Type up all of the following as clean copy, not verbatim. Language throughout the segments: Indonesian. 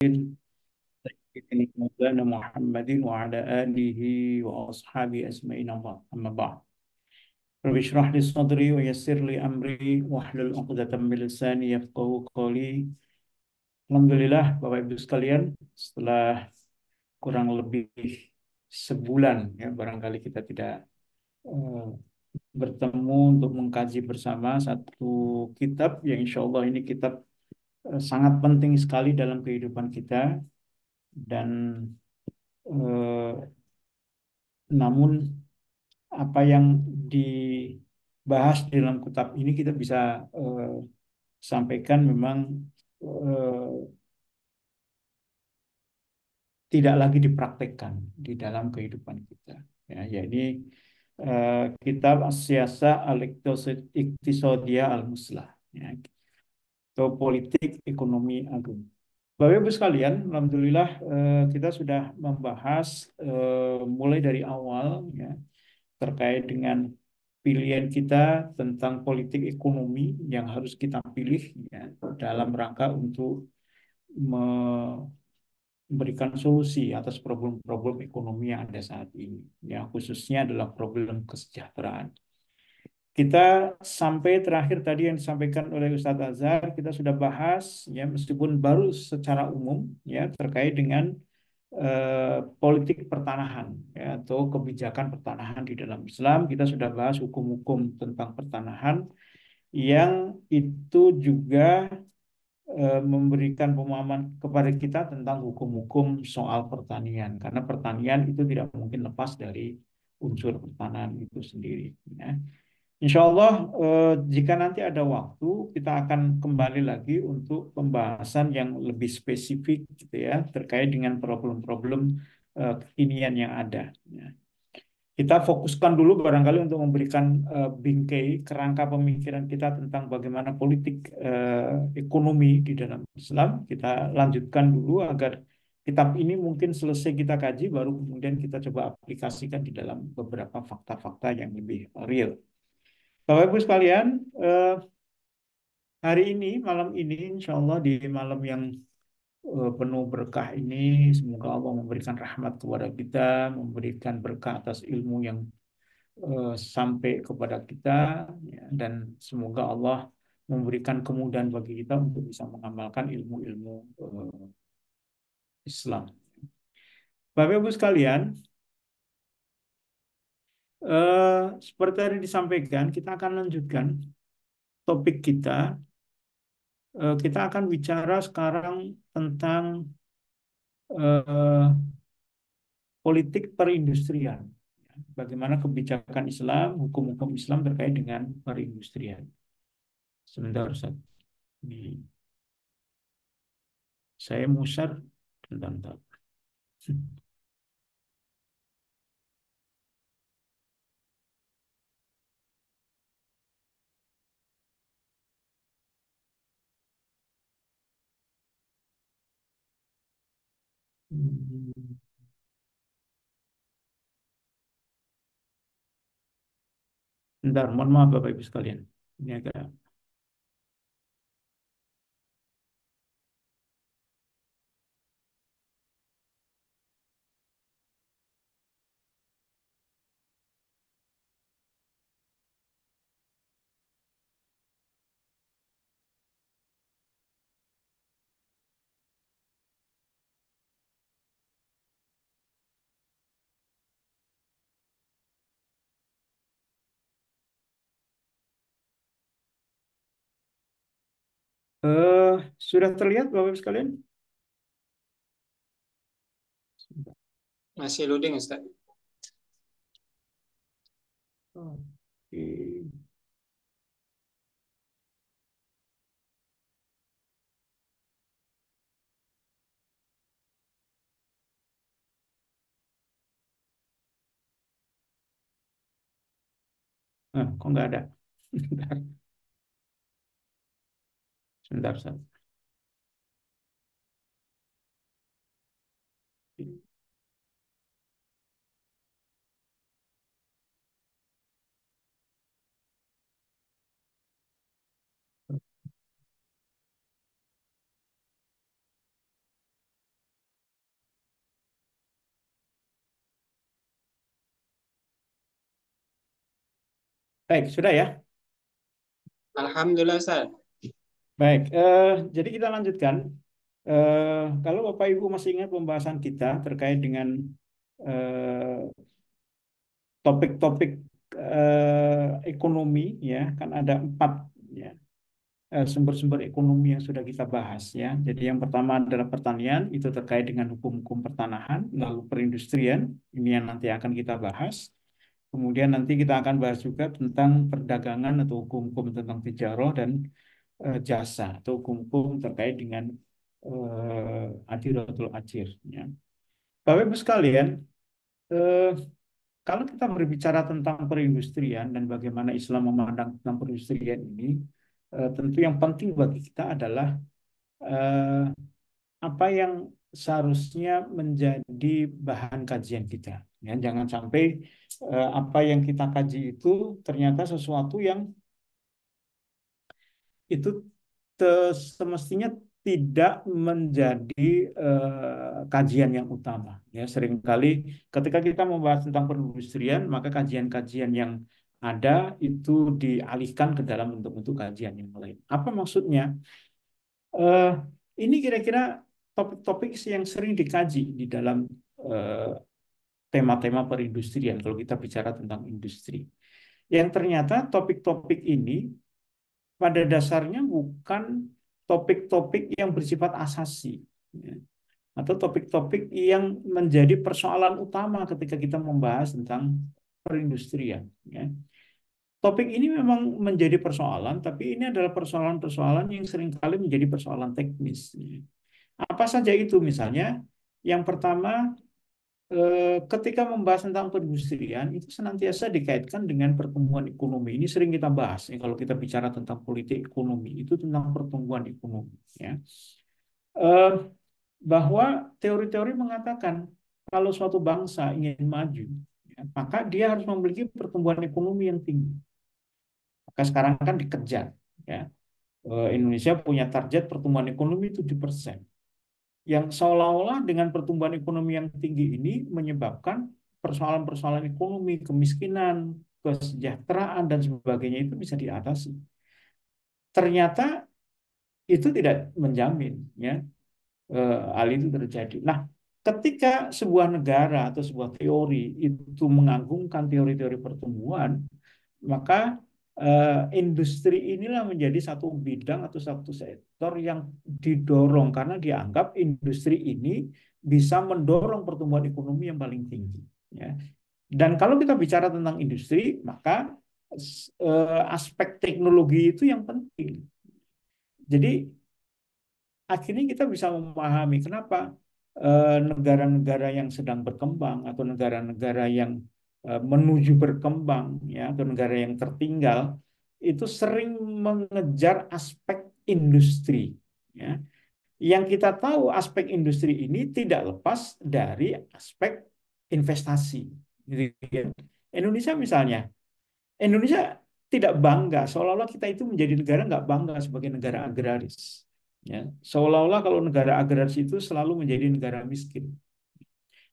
سيدنا مولانا محمد وعلى آله وأصحابه أجمعين أما بعد رب اشرح لي صدري ويسر لي أمري واحلل عقدة من لساني يفقهوا قولي. Alhamdulillah Bapak Ibu sekalian, setelah kurang lebih sebulan ya barangkali kita tidak eh, bertemu untuk mengkaji bersama satu kitab yang insya Allah ini kitab sangat penting sekali dalam kehidupan kita dan eh, namun apa yang dibahas di dalam kitab ini kita bisa eh, sampaikan memang eh, tidak lagi dipraktekkan di dalam kehidupan kita. Ya, jadi kitab As-Siyasa Al-Iqtisadiyah Al-Muslah, ya, atau politik ekonomi agung. Bapak Ibu sekalian, Alhamdulillah kita sudah membahas mulai dari awal ya, terkait dengan pilihan kita tentang politik ekonomi yang harus kita pilih ya, dalam rangka untuk memberikan solusi atas problem-problem ekonomi yang ada saat ini. Ya, khususnya adalah problem kesejahteraan. Kita sampai terakhir tadi yang disampaikan oleh Ustadz Azhar, kita sudah bahas ya meskipun baru secara umum ya terkait dengan politik pertanahan ya, atau kebijakan pertanahan di dalam Islam. Kita sudah bahas hukum-hukum tentang pertanahan yang itu juga memberikan pemahaman kepada kita tentang hukum-hukum soal pertanian karena pertanian itu tidak mungkin lepas dari unsur pertanahan itu sendiri ya. Insya Allah, jika nanti ada waktu, kita akan kembali lagi untuk pembahasan yang lebih spesifik, gitu ya, terkait dengan problem-problem kekinian yang ada. Ya. Kita fokuskan dulu barangkali untuk memberikan bingkai kerangka pemikiran kita tentang bagaimana politik ekonomi di dalam Islam. Kita lanjutkan dulu agar kitab ini mungkin selesai kita kaji, baru kemudian kita coba aplikasikan di dalam beberapa fakta-fakta yang lebih real. Bapak Ibu sekalian, hari ini, malam ini, insya Allah di malam yang penuh berkah ini, semoga Allah memberikan rahmat kepada kita, memberikan berkah atas ilmu yang sampai kepada kita, ya, dan semoga Allah memberikan kemudahan bagi kita untuk bisa mengamalkan ilmu-ilmu Islam. Bapak Ibu sekalian, seperti tadi disampaikan, kita akan lanjutkan topik kita. Kita akan bicara sekarang tentang eh, politik perindustrian. Bagaimana kebijakan Islam, hukum-hukum Islam terkait dengan perindustrian. Sebentar, Ustaz. Saya musar tentang tak. Bentar, mohon maaf Bapak Ibu sekalian. Ini agak sudah terlihat Bapak Ibu sekalian? Masih loading, Ustaz. Oke. Kok nggak ada? Bentar, sebentar, Ustaz. Baik, sudah ya. Alhamdulillah, Ustaz. Baik, jadi kita lanjutkan. Kalau Bapak Ibu masih ingat pembahasan kita terkait dengan eh, topik-topik ekonomi, ya kan ada 4 ya sumber-sumber ekonomi yang sudah kita bahas ya. Jadi yang pertama adalah pertanian, itu terkait dengan hukum-hukum pertanahan, lalu perindustrian, ini yang nanti akan kita bahas. Kemudian nanti kita akan bahas juga tentang perdagangan atau hukum-hukum tentang tijarah dan jasa atau hukum-hukum terkait dengan adiratul ajir. Ya. Bapak Ibu sekalian, eh, kalau kita berbicara tentang perindustrian dan bagaimana Islam memandang tentang perindustrian ini, tentu yang penting bagi kita adalah eh, apa yang seharusnya menjadi bahan kajian kita. Ya, jangan sampai apa yang kita kaji itu ternyata sesuatu yang itu semestinya tidak menjadi kajian yang utama. Ya, seringkali ketika kita membahas tentang perindustrian, maka kajian-kajian yang ada itu dialihkan ke dalam bentuk-bentuk kajian yang lain. Apa maksudnya? Eh, ini kira-kira topik-topik yang sering dikaji di dalam eh, tema-tema perindustrian kalau kita bicara tentang industri. Yang ternyata topik-topik ini pada dasarnya bukan topik-topik yang bersifat asasi, ya, atau topik-topik yang menjadi persoalan utama ketika kita membahas tentang perindustrian. Ya. Topik ini memang menjadi persoalan, tapi ini adalah persoalan-persoalan yang seringkali menjadi persoalan teknis. Ya. Apa saja itu misalnya? Yang pertama, ketika membahas tentang perindustrian itu senantiasa dikaitkan dengan pertumbuhan ekonomi. Ini sering kita bahas ya, kalau kita bicara tentang politik ekonomi itu tentang pertumbuhan ekonomi. Ya. Eh, bahwa teori-teori mengatakan kalau suatu bangsa ingin maju, ya, maka dia harus memiliki pertumbuhan ekonomi yang tinggi. Maka sekarang kan dikejar. Ya. Indonesia punya target pertumbuhan ekonomi 7%. Yang seolah-olah dengan pertumbuhan ekonomi yang tinggi ini menyebabkan persoalan-persoalan ekonomi, kemiskinan, kesejahteraan dan sebagainya itu bisa diatasi. Ternyata itu tidak menjamin ya hal itu terjadi. Nah, ketika sebuah negara atau sebuah teori itu menganggungkan teori-teori pertumbuhan, maka industri inilah menjadi satu bidang atau satu sektor yang didorong karena dianggap industri ini bisa mendorong pertumbuhan ekonomi yang paling tinggi. Ya. Dan kalau kita bicara tentang industri, maka aspek teknologi itu yang penting. Jadi akhirnya kita bisa memahami kenapa negara-negara yang sedang berkembang atau negara-negara yang menuju berkembang ya atau negara yang tertinggal itu sering mengejar aspek industri ya. Yang kita tahu aspek industri ini tidak lepas dari aspek investasi. Gitu ya. Indonesia misalnya, Indonesia tidak bangga, seolah-olah kita itu menjadi negara nggak bangga sebagai negara agraris. Ya, seolah-olah kalau negara agraris itu selalu menjadi negara miskin.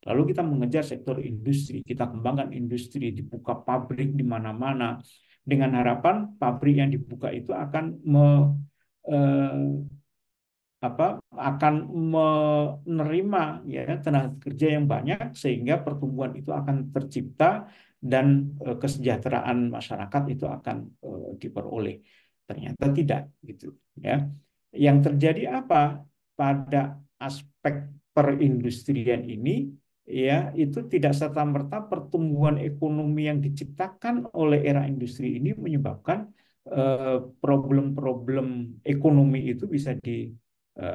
Lalu kita mengejar sektor industri, kita kembangkan industri, dibuka pabrik di mana-mana, dengan harapan pabrik yang dibuka itu akan eh, akan menerima ya tenaga kerja yang banyak sehingga pertumbuhan itu akan tercipta dan kesejahteraan masyarakat itu akan diperoleh. Ternyata tidak gitu ya. Yang terjadi apa pada aspek perindustrian ini ya itu tidak serta-merta pertumbuhan ekonomi yang diciptakan oleh era industri ini menyebabkan problem-problem ekonomi itu bisa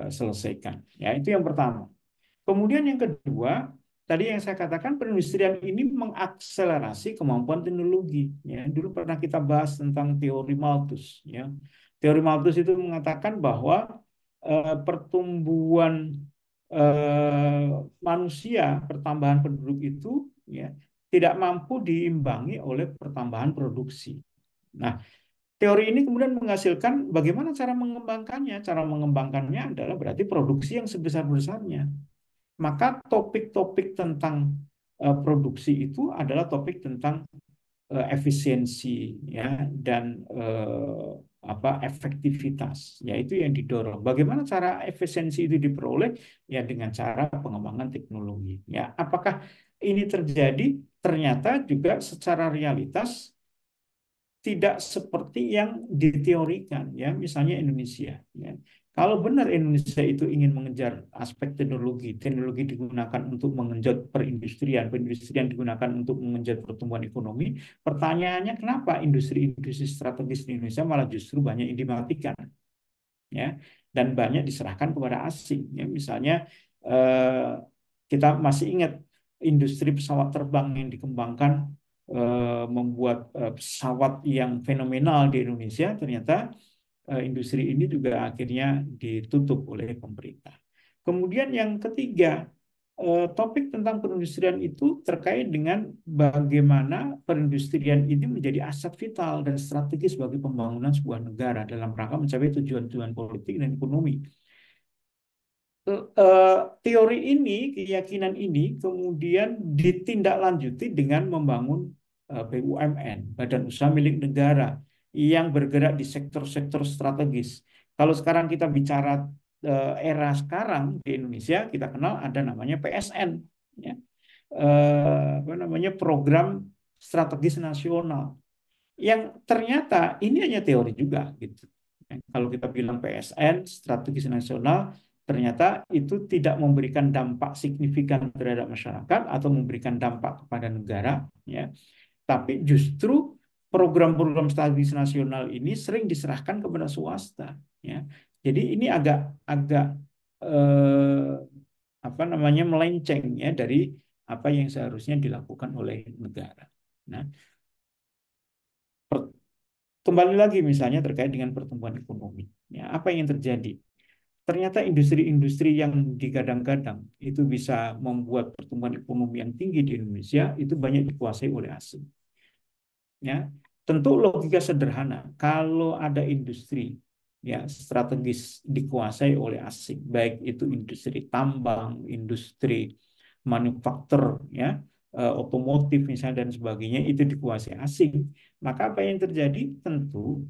selesaikan. Ya, itu yang pertama. Kemudian yang kedua, tadi yang saya katakan perindustrian ini mengakselerasi kemampuan teknologi. Ya, dulu pernah kita bahas tentang teori Malthus. Ya, teori Malthus itu mengatakan bahwa pertumbuhan eh, manusia, pertambahan penduduk itu ya tidak mampu diimbangi oleh pertambahan produksi. Nah, teori ini kemudian menghasilkan bagaimana cara mengembangkannya. Cara mengembangkannya adalah berarti produksi yang sebesar-besarnya. Maka topik-topik tentang produksi itu adalah topik tentang efisiensi ya dan efektivitas, yaitu yang didorong. Bagaimana cara efisiensi itu diperoleh? Ya dengan cara pengembangan teknologi. Ya, apakah ini terjadi? Ternyata juga secara realitas tidak seperti yang diteorikan, ya. Misalnya Indonesia, ya. Kalau benar Indonesia itu ingin mengejar aspek teknologi, teknologi digunakan untuk mengenjot perindustrian, perindustrian digunakan untuk mengenjot pertumbuhan ekonomi. Pertanyaannya, kenapa industri-industri strategis di Indonesia malah justru banyak yang dimatikan, ya, dan banyak diserahkan kepada asing, ya. Misalnya eh, kita masih ingat industri pesawat terbang yang dikembangkan, membuat pesawat yang fenomenal di Indonesia. Ternyata industri ini juga akhirnya ditutup oleh pemerintah. Kemudian yang ketiga, topik tentang perindustrian itu terkait dengan bagaimana perindustrian ini menjadi aset vital dan strategis bagi pembangunan sebuah negara dalam rangka mencapai tujuan-tujuan politik dan ekonomi. Teori ini, keyakinan ini kemudian ditindaklanjuti dengan membangun BUMN, Badan Usaha Milik Negara, yang bergerak di sektor-sektor strategis. Kalau sekarang kita bicara era sekarang di Indonesia, kita kenal ada namanya PSN, ya. Program Strategis Nasional, yang ternyata ini hanya teori juga, gitu. Kalau kita bilang PSN strategis nasional, ternyata itu tidak memberikan dampak signifikan terhadap masyarakat atau memberikan dampak kepada negara, ya. Tapi justru program-program strategis nasional ini sering diserahkan kepada swasta, ya. Jadi ini agak agak melenceng, ya, dari apa yang seharusnya dilakukan oleh negara. Nah, kembali lagi misalnya terkait dengan pertumbuhan ekonomi. Ya, apa yang terjadi? Ternyata industri-industri yang digadang-gadang itu bisa membuat pertumbuhan ekonomi yang tinggi di Indonesia itu banyak dikuasai oleh asing. Ya, tentu logika sederhana. Kalau ada industri ya strategis dikuasai oleh asing, baik itu industri tambang, industri manufaktur, ya, otomotif misalnya dan sebagainya, itu dikuasai asing, maka apa yang terjadi? Tentu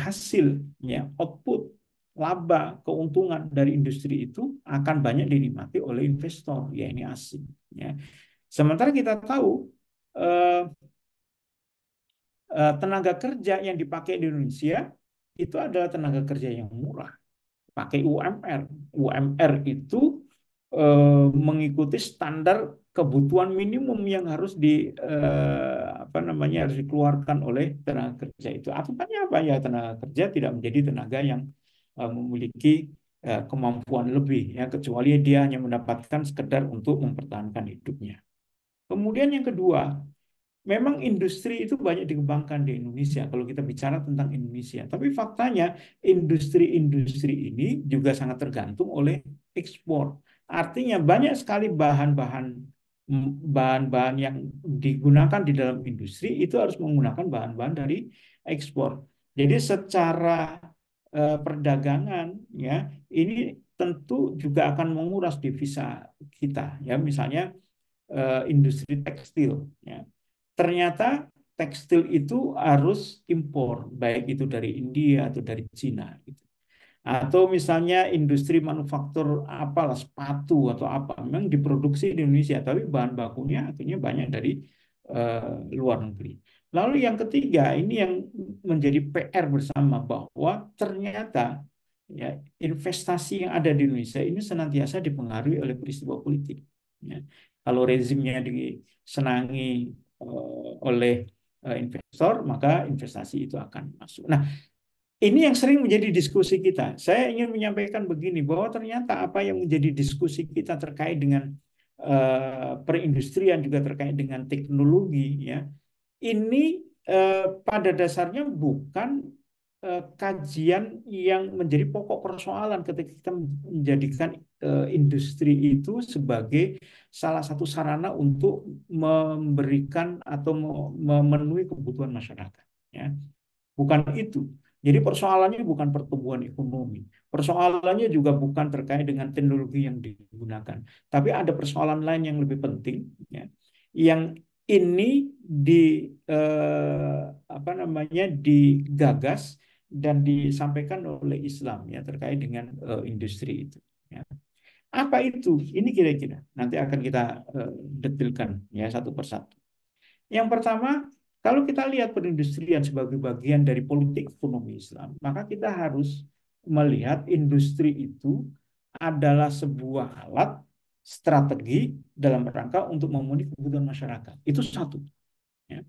hasil, ya, output, laba, keuntungan dari industri itu akan banyak dinikmati oleh investor, ya ini asing, ya. Sementara kita tahu eh, tenaga kerja yang dipakai di Indonesia itu adalah tenaga kerja yang murah, pakai UMR. UMR itu mengikuti standar kebutuhan minimum yang harus harus dikeluarkan oleh tenaga kerja itu. Akibatnya apa? Ya, tenaga kerja tidak menjadi tenaga yang memiliki kemampuan lebih, ya, kecuali dia hanya mendapatkan sekedar untuk mempertahankan hidupnya. Kemudian yang kedua, memang industri itu banyak dikembangkan di Indonesia kalau kita bicara tentang Indonesia. Tapi faktanya industri-industri ini juga sangat tergantung oleh ekspor. Artinya banyak sekali bahan-bahan yang digunakan di dalam industri itu harus menggunakan bahan-bahan dari ekspor. Jadi secara perdagangan, ya, ini tentu juga akan menguras devisa kita, ya. Misalnya industri tekstil, ya. Ternyata tekstil itu harus impor, baik itu dari India atau dari Cina, gitu. Atau misalnya industri manufaktur apalah, sepatu atau apa, memang diproduksi di Indonesia, tapi bahan bakunya akhirnya banyak dari luar negeri. Lalu yang ketiga, ini yang menjadi PR bersama, bahwa ternyata, ya, investasi yang ada di Indonesia ini senantiasa dipengaruhi oleh peristiwa politik. Ya. Kalau rezimnya disenangi oleh investor, maka investasi itu akan masuk. Nah, ini yang sering menjadi diskusi kita. Saya ingin menyampaikan begini, bahwa ternyata apa yang menjadi diskusi kita terkait dengan perindustrian, juga terkait dengan teknologi, ya, ini pada dasarnya bukan kajian yang menjadi pokok persoalan ketika kita menjadikan industri itu sebagai salah satu sarana untuk memberikan atau memenuhi kebutuhan masyarakat, ya. Bukan itu. Jadi persoalannya bukan pertumbuhan ekonomi. Persoalannya juga bukan terkait dengan teknologi yang digunakan. Tapi ada persoalan lain yang lebih penting, ya, yang ini di apa namanya digagas dan disampaikan oleh Islam ya terkait dengan industri itu. Ya. Apa itu? Ini kira-kira nanti akan kita detilkan ya satu persatu. Yang pertama, kalau kita lihat perindustrian sebagai bagian dari politik ekonomi Islam, maka kita harus melihat industri itu adalah sebuah alat strategi dalam rangka untuk memenuhi kebutuhan masyarakat. Itu satu. Ya.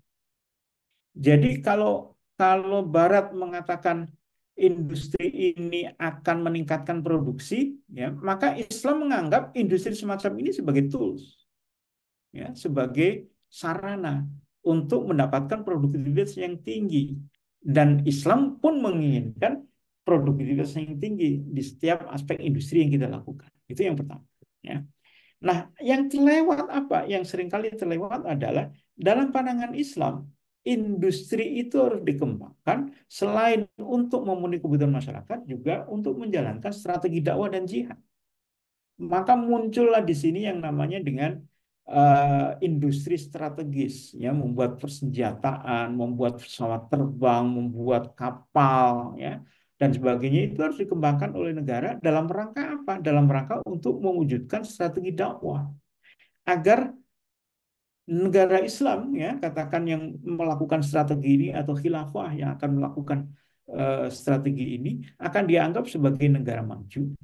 Jadi kalau kalau Barat mengatakan industri ini akan meningkatkan produksi, ya, maka Islam menganggap industri semacam ini sebagai tools, ya, sebagai sarana untuk mendapatkan produktivitas yang tinggi. Dan Islam pun menginginkan produktivitas yang tinggi di setiap aspek industri yang kita lakukan. Itu yang pertama. Ya. Nah, yang terlewat apa? Yang seringkali terlewat adalah dalam pandangan Islam, industri itu harus dikembangkan selain untuk memenuhi kebutuhan masyarakat, juga untuk menjalankan strategi dakwah dan jihad. Maka muncullah di sini yang namanya dengan industri strategis, ya, membuat persenjataan, membuat pesawat terbang, membuat kapal, ya, dan sebagainya itu harus dikembangkan oleh negara dalam rangka apa? Dalam rangka untuk mewujudkan strategi dakwah agar negara Islam ya katakan yang melakukan strategi ini atau khilafah yang akan melakukan strategi ini akan dianggap sebagai negara maju,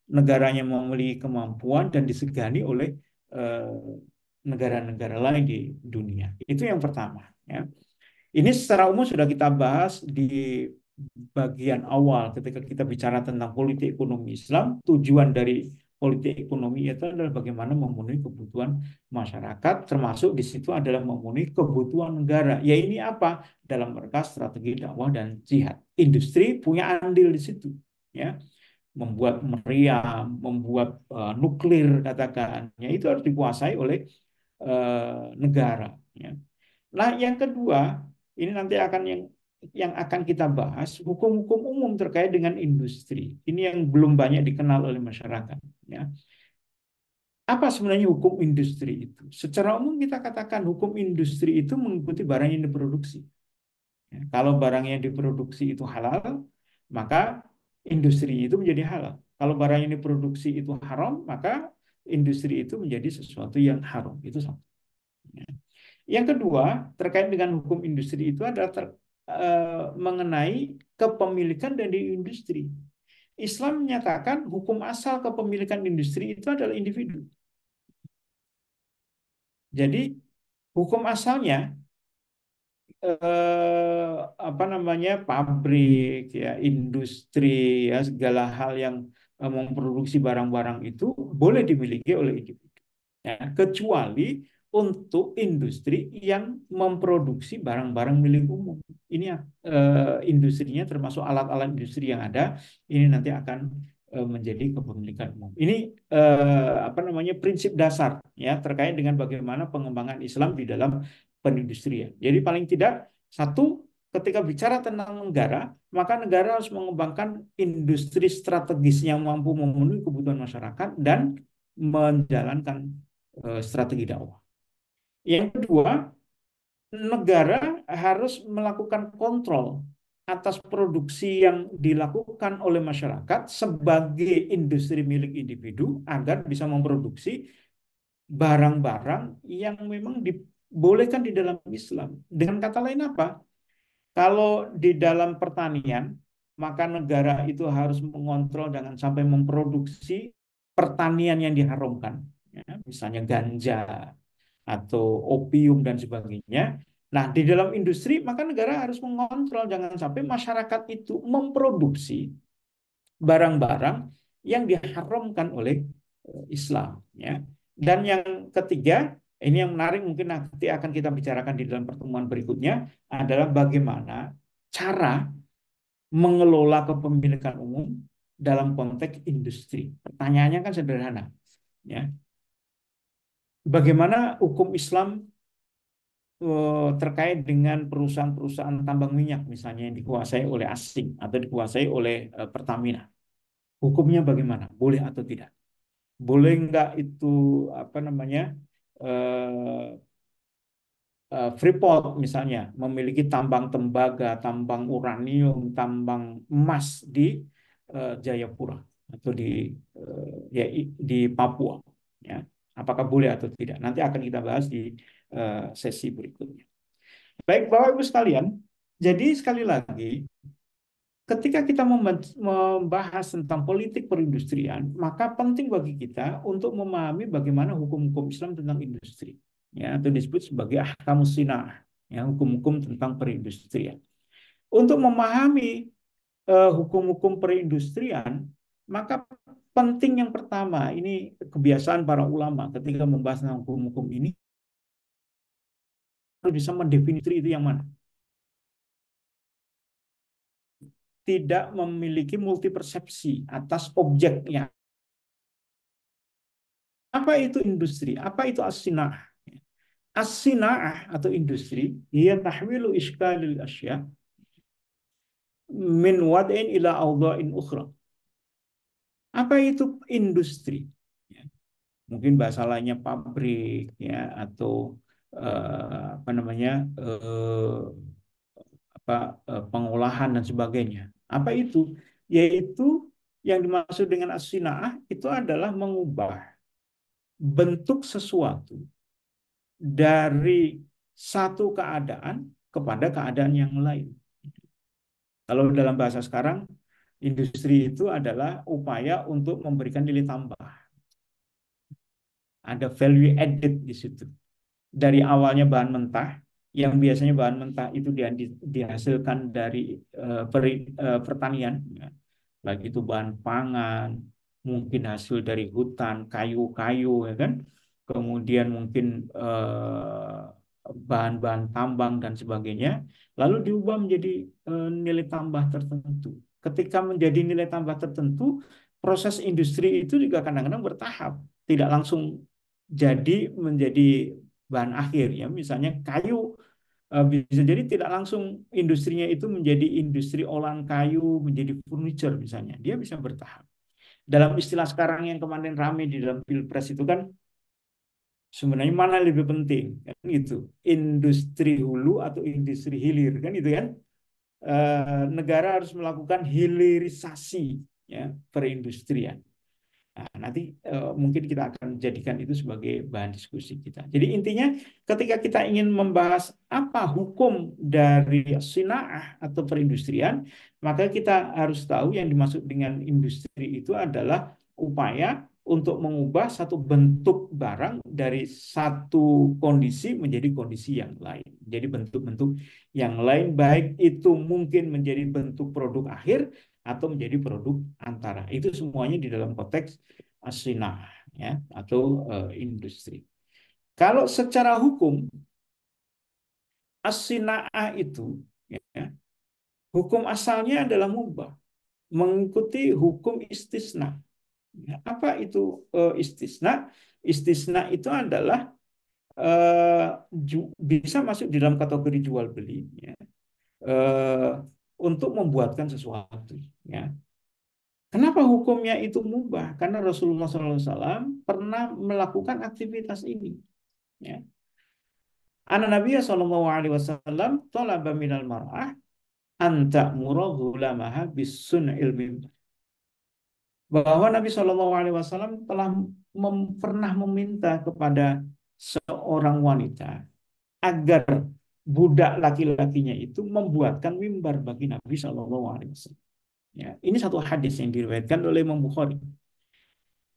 negaranya memiliki kemampuan dan disegani oleh eh, negara-negara lain di dunia. Itu yang pertama ya. Ini secara umum sudah kita bahas di bagian awal ketika kita bicara tentang politik ekonomi Islam. Tujuan dari politik ekonomi itu adalah bagaimana memenuhi kebutuhan masyarakat, termasuk di situ adalah memenuhi kebutuhan negara. Ya ini apa? Dalam rangka strategi dakwah dan jihad. Industri punya andil di situ, ya. Membuat meriam, membuat nuklir katakan, ya itu harus dikuasai oleh negara. Ya. Nah, yang kedua, ini nanti akan yang akan kita bahas hukum-hukum umum terkait dengan industri. Ini yang belum banyak dikenal oleh masyarakat. Ya. Apa sebenarnya hukum industri itu? Secara umum kita katakan hukum industri itu mengikuti barang yang diproduksi. Ya, kalau barang yang diproduksi itu halal, maka industri itu menjadi halal. Kalau barang yang diproduksi itu haram, maka industri itu menjadi sesuatu yang haram. Itu satu. Ya. Yang kedua, terkait dengan hukum industri itu adalah mengenai kepemilikan dari industri. Islam menyatakan hukum asal kepemilikan industri itu adalah individu. Jadi hukum asalnya apa namanya pabrik ya industri ya segala hal yang memproduksi barang-barang itu boleh dimiliki oleh individu. Ya, kecuali untuk industri yang memproduksi barang-barang milik umum. Ini industrinya termasuk alat-alat industri yang ada, ini nanti akan menjadi kepemilikan umum. Ini apa namanya prinsip dasar ya terkait dengan bagaimana pengembangan Islam di dalam perindustrian. Jadi paling tidak satu ketika bicara tentang negara, maka negara harus mengembangkan industri strategis yang mampu memenuhi kebutuhan masyarakat dan menjalankan strategi dakwah. Yang kedua, negara harus melakukan kontrol atas produksi yang dilakukan oleh masyarakat sebagai industri milik individu agar bisa memproduksi barang-barang yang memang dibolehkan di dalam Islam. Dengan kata lain apa? Kalau di dalam pertanian, maka negara itu harus mengontrol jangan sampai memproduksi pertanian yang diharamkan, ya, misalnya ganja atau opium dan sebagainya. Nah, di dalam industri, maka negara harus mengontrol jangan sampai masyarakat itu memproduksi barang-barang yang diharamkan oleh Islam. Ya. Dan yang ketiga, ini yang menarik mungkin nanti akan kita bicarakan di dalam pertemuan berikutnya adalah bagaimana cara mengelola kepemilikan umum dalam konteks industri. Pertanyaannya kan sederhana, ya. Bagaimana hukum Islam terkait dengan perusahaan-perusahaan tambang minyak misalnya yang dikuasai oleh asing atau dikuasai oleh Pertamina. Hukumnya bagaimana? Boleh atau tidak? Boleh nggak itu apa namanya Freeport misalnya memiliki tambang tembaga, tambang uranium, tambang emas di Jayapura atau di Papua, ya. Apakah boleh atau tidak? Nanti akan kita bahas di sesi berikutnya. Baik, Bapak Ibu sekalian, jadi sekali lagi, ketika kita membahas tentang politik perindustrian, maka penting bagi kita untuk memahami bagaimana hukum-hukum Islam tentang industri, ya, atau disebut sebagai ahkamus sinah, ya, hukum-hukum tentang perindustrian. Untuk memahami hukum-hukum perindustrian, maka penting yang pertama, ini kebiasaan para ulama ketika membahas tentang hukum-hukum ini, harus bisa mendefinisi itu yang mana. Tidak memiliki multi persepsi atas objeknya. Apa itu industri? Apa itu as-sina'ah? As-sina'ah atau industri, ia tahwilu iskalil asya min wad'in ila awdha'in ukhra. Apa itu industri? Ya, mungkin bahasa lainnya pabrik, ya, atau apa namanya, pengolahan dan sebagainya. Apa itu? Yaitu yang dimaksud dengan as-sina'ah itu adalah mengubah bentuk sesuatu dari satu keadaan kepada keadaan yang lain. Kalau dalam bahasa sekarang, industri itu adalah upaya untuk memberikan nilai tambah. Ada value added di situ. Dari awalnya bahan mentah, yang biasanya bahan mentah itu dihasilkan dari pertanian, ya. Baik itu bahan pangan, mungkin hasil dari hutan, kayu-kayu, ya kan? Kemudian mungkin bahan-bahan tambang dan sebagainya, lalu diubah menjadi nilai tambah tertentu. Ketika menjadi nilai tambah tertentu, proses industri itu juga kadang-kadang bertahap, tidak langsung jadi menjadi bahan akhir, ya. Misalnya kayu, bisa jadi tidak langsung industrinya itu menjadi industri olahan kayu, menjadi furniture misalnya. Dia bisa bertahap. Dalam istilah sekarang yang kemarin ramai di dalam Pilpres itu kan, sebenarnya mana lebih penting, kan gitu. Industri hulu atau industri hilir, kan itu kan. Negara harus melakukan hilirisasi, ya, perindustrian. Nah, nanti mungkin kita akan jadikan itu sebagai bahan diskusi kita. Jadi intinya ketika kita ingin membahas apa hukum dari sinaah atau perindustrian, maka kita harus tahu yang dimaksud dengan industri itu adalah upaya untuk mengubah satu bentuk barang dari satu kondisi menjadi kondisi yang lain. Jadi bentuk-bentuk yang lain, baik itu mungkin menjadi bentuk produk akhir atau menjadi produk antara. Itu semuanya di dalam konteks asinah, ya, atau industri. Kalau secara hukum, asinah itu, ya, hukum asalnya adalah mubah, mengikuti hukum istisna. Ya, apa itu istisna? Istisna itu adalah bisa masuk di dalam kategori jual beli, ya, untuk membuatkan sesuatu, ya. Kenapa hukumnya itu mubah? Karena Rasulullah SAW pernah melakukan aktivitas ini. Ya. Anak Nabi Sallallahu Alaihi Wasallam talaba minal mar'ah anta murahulamaha bisun ilmi. Bahwa Nabi Shallallahu Alaihi Wasallam telah pernah meminta kepada seorang wanita agar budak laki-lakinya itu membuatkan mimbar bagi Nabi Shallallahu Alaihi Wasallam. Ya, ini satu hadis yang diriwayatkan oleh Imam Bukhari.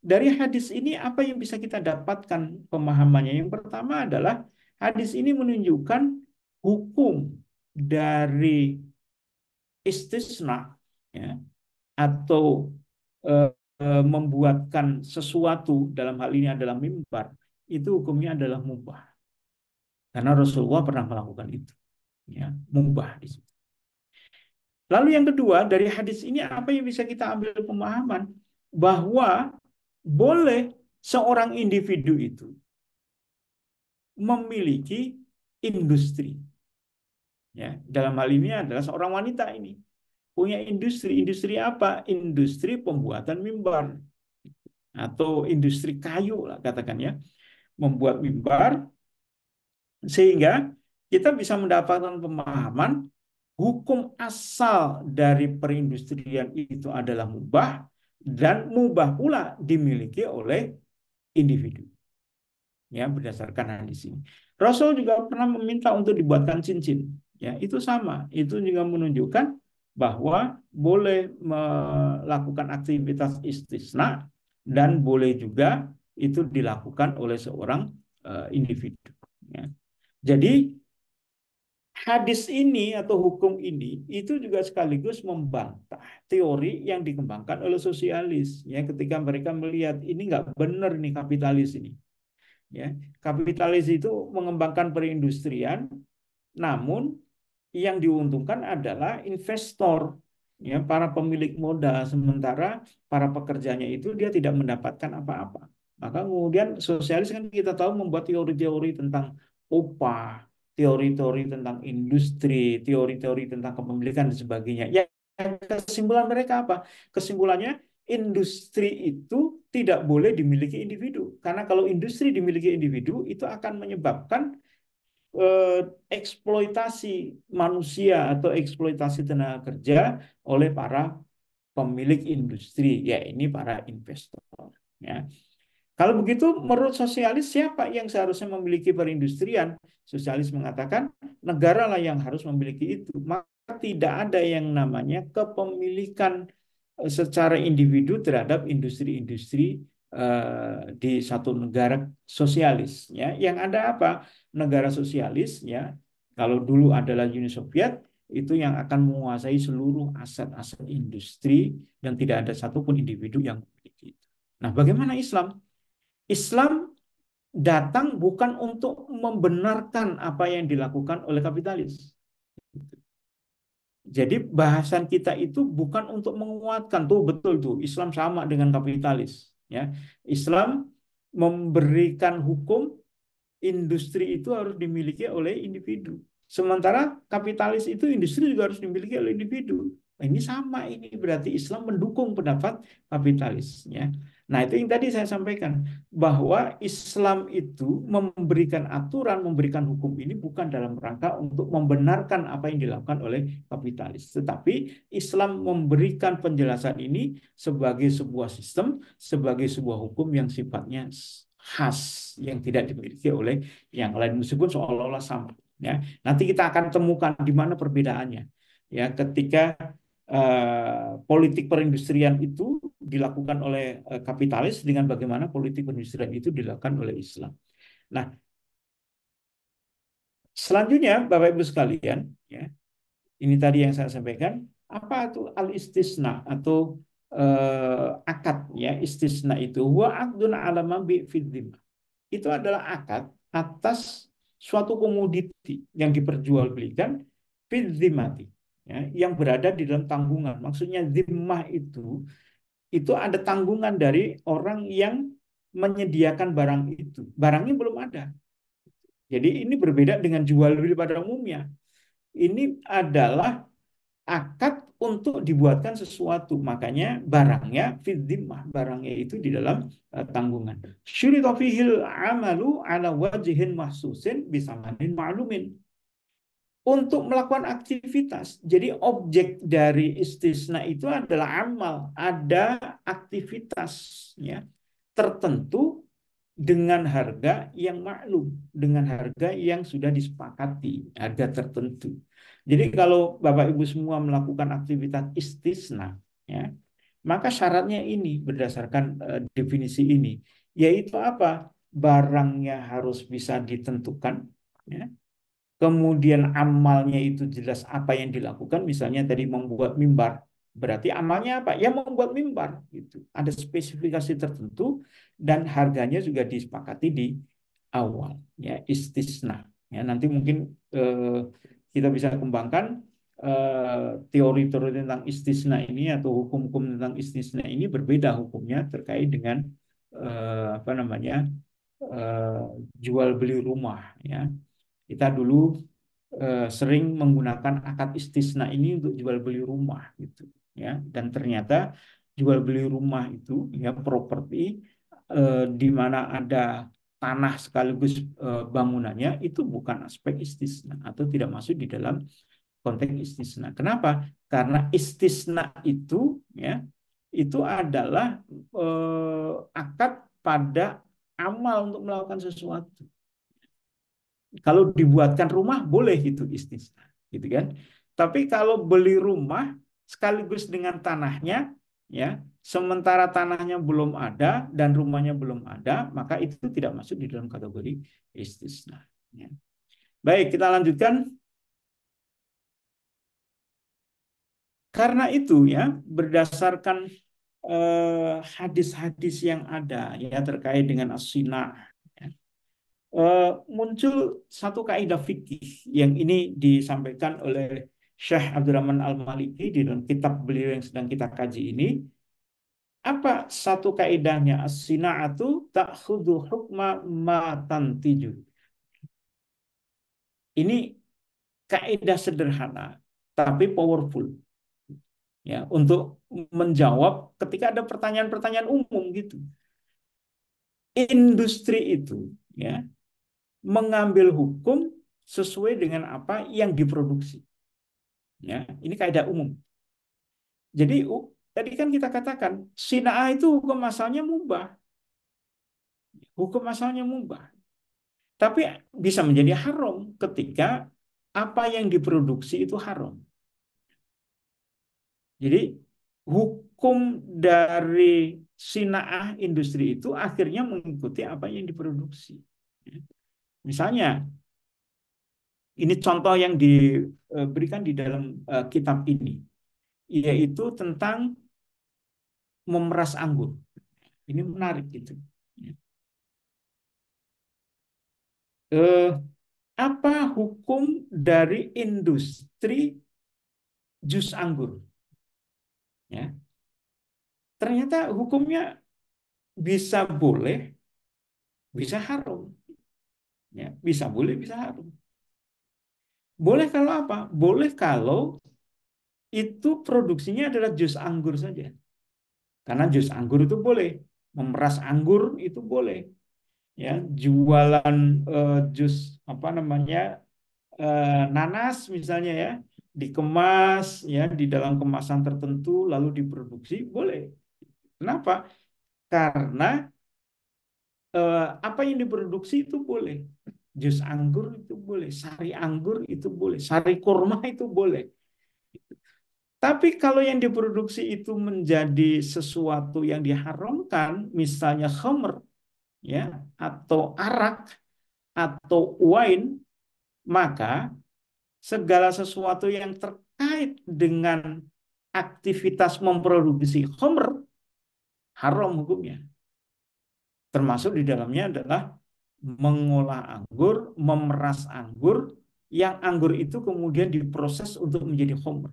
Dari hadis ini apa yang bisa kita dapatkan pemahamannya? Yang pertama adalah hadis ini menunjukkan hukum dari istisna, ya, atau eh, membuatkan sesuatu, dalam hal ini adalah mimbar, itu hukumnya adalah mubah. Karena Rasulullah pernah melakukan itu. Ya, mubah di situ. Lalu yang kedua, dari hadis ini apa yang bisa kita ambil pemahaman? Bahwa boleh seorang individu itu memiliki industri. Ya, dalam hal ini adalah seorang wanita ini punya industri. Industri apa? Industri pembuatan mimbar atau industri kayu lah katakan, ya. Membuat mimbar sehingga kita bisa mendapatkan pemahaman hukum asal dari perindustrian itu adalah mubah dan mubah pula dimiliki oleh individu. Ya, berdasarkan hadis ini. Rasul juga pernah meminta untuk dibuatkan cincin. Ya, itu sama. Itu juga menunjukkan bahwa boleh melakukan aktivitas istisna dan boleh juga itu dilakukan oleh seorang individu. Ya. Jadi hadis ini atau hukum ini itu juga sekaligus membantah teori yang dikembangkan oleh sosialis. Ya, ketika mereka melihat ini nggak benar nih kapitalis ini. Ya, kapitalis itu mengembangkan perindustrian, namun yang diuntungkan adalah investor, ya, para pemilik modal, sementara para pekerjanya itu dia tidak mendapatkan apa-apa. Maka kemudian sosialis kan kita tahu membuat teori-teori tentang upah, teori-teori tentang industri, teori-teori tentang kepemilikan dan sebagainya. Ya, kesimpulan mereka apa? Kesimpulannya industri itu tidak boleh dimiliki individu. Karena kalau industri dimiliki individu, itu akan menyebabkan eh, eksploitasi manusia atau eksploitasi tenaga kerja oleh para pemilik industri, ya ini para investor. Ya. Kalau begitu, menurut sosialis siapa yang seharusnya memiliki perindustrian? Sosialis mengatakan negara lah yang harus memiliki itu. Maka tidak ada yang namanya kepemilikan secara individu terhadap industri-industri di satu negara sosialis. Ya, yang ada apa? Negara sosialis, ya, kalau dulu adalah Uni Soviet, itu yang akan menguasai seluruh aset-aset industri dan tidak ada satupun individu yang memiliki itu. Nah, bagaimana Islam? Islam datang bukan untuk membenarkan apa yang dilakukan oleh kapitalis. Jadi bahasan kita itu bukan untuk menguatkan tuh betul tuh Islam sama dengan kapitalis, ya. Islam memberikan hukum industri itu harus dimiliki oleh individu. Sementara kapitalis itu industri juga harus dimiliki oleh individu. Nah, ini sama, ini berarti Islam mendukung pendapat kapitalisnya. Nah, itu yang tadi saya sampaikan bahwa Islam itu memberikan aturan, memberikan hukum ini bukan dalam rangka untuk membenarkan apa yang dilakukan oleh kapitalis, tetapi Islam memberikan penjelasan ini sebagai sebuah sistem, sebagai sebuah hukum yang sifatnya khas yang tidak dimiliki oleh yang lain meskipun seolah-olah sama, ya. Nanti kita akan temukan di mana perbedaannya, ya, ketika politik perindustrian itu dilakukan oleh kapitalis dengan bagaimana politik perindustrian itu dilakukan oleh Islam. Nah, selanjutnya Bapak Ibu sekalian, ya, ini tadi yang saya sampaikan, apa itu al-istisna atau akad, ya. Istisna itu wa aqdun ala mabi fi dhimmah. Itu adalah akad atas suatu komoditi yang diperjualbelikan fi dhimmati, ya, yang berada di dalam tanggungan. Maksudnya zimmah itu ada tanggungan dari orang yang menyediakan barang itu. Barangnya belum ada. Jadi ini berbeda dengan jual beli pada umumnya. Ini adalah akad untuk dibuatkan sesuatu. Makanya barangnya fidzimah, barangnya itu di dalam tanggungan. Syurita fihil amalu ala wajihin mahsusin bisamanin ma'lumin. Untuk melakukan aktivitas. Jadi objek dari istisna itu adalah amal, ada aktivitasnya tertentu dengan harga yang maklum, dengan harga yang sudah disepakati, harga tertentu. Jadi kalau Bapak Ibu semua melakukan aktivitas istisna, ya, maka syaratnya ini berdasarkan definisi ini, yaitu apa? Barangnya harus bisa ditentukan, ya. Kemudian amalnya itu jelas apa yang dilakukan, misalnya tadi membuat mimbar, berarti amalnya apa? Ya membuat mimbar, gitu. Ada spesifikasi tertentu dan harganya juga disepakati di awal, ya, istisna. Ya, nanti mungkin kita bisa kembangkan teori-teori tentang istisna ini atau hukum-hukum tentang istisna ini berbeda hukumnya terkait dengan apa namanya eh, jual beli rumah, ya. Kita dulu sering menggunakan akad istisna ini untuk jual beli rumah, gitu, ya. Dan ternyata jual beli rumah itu, ya, properti di mana ada tanah sekaligus bangunannya itu bukan aspek istisna atau tidak masuk di dalam konteks istisna. Kenapa? Karena istisna itu ya itu adalah akad pada amal untuk melakukan sesuatu. Kalau dibuatkan rumah boleh itu istisna, gitu kan? Tapi kalau beli rumah sekaligus dengan tanahnya, ya, sementara tanahnya belum ada dan rumahnya belum ada, maka itu tidak masuk di dalam kategori istisna. Ya. Baik, kita lanjutkan. Karena itu ya, berdasarkan hadis-hadis yang ada ya terkait dengan as-sina, ya, muncul satu kaidah fikih yang ini disampaikan oleh Syekh Abdurrahman Al-Maliki di dalam kitab beliau yang sedang kita kaji ini. Apa satu kaidahnya? As-sina'atu ta'khudhu hukma ma tantiju. Ini kaidah sederhana tapi powerful ya untuk menjawab ketika ada pertanyaan-pertanyaan umum gitu. Industri itu ya mengambil hukum sesuai dengan apa yang diproduksi. Ya, ini kaidah umum. Jadi tadi kan kita katakan sina'ah itu hukum asalnya mubah. Hukum asalnya mubah. Tapi bisa menjadi haram ketika apa yang diproduksi itu haram. Jadi hukum dari sina'ah industri itu akhirnya mengikuti apa yang diproduksi. Misalnya, ini contoh yang diberikan di dalam kitab ini, yaitu tentang memeras anggur. Ini menarik gitu. Eh, apa hukum dari industri jus anggur? Ya, ternyata hukumnya bisa boleh, bisa haram. Ya, bisa boleh, bisa haram. Boleh kalau apa? Boleh kalau itu produksinya adalah jus anggur saja. Karena jus anggur itu boleh, memeras anggur itu boleh. Ya, jualan jus apa namanya nanas misalnya ya, dikemas ya di dalam kemasan tertentu lalu diproduksi boleh. Kenapa? Karena apa yang diproduksi itu boleh. Jus anggur itu boleh, sari anggur itu boleh, sari kurma itu boleh. Tapi kalau yang diproduksi itu menjadi sesuatu yang diharamkan, misalnya khamr, ya, atau arak, atau wine, maka segala sesuatu yang terkait dengan aktivitas memproduksi khamr haram hukumnya. Termasuk di dalamnya adalah mengolah anggur, memeras anggur, yang anggur itu kemudian diproses untuk menjadi khamr.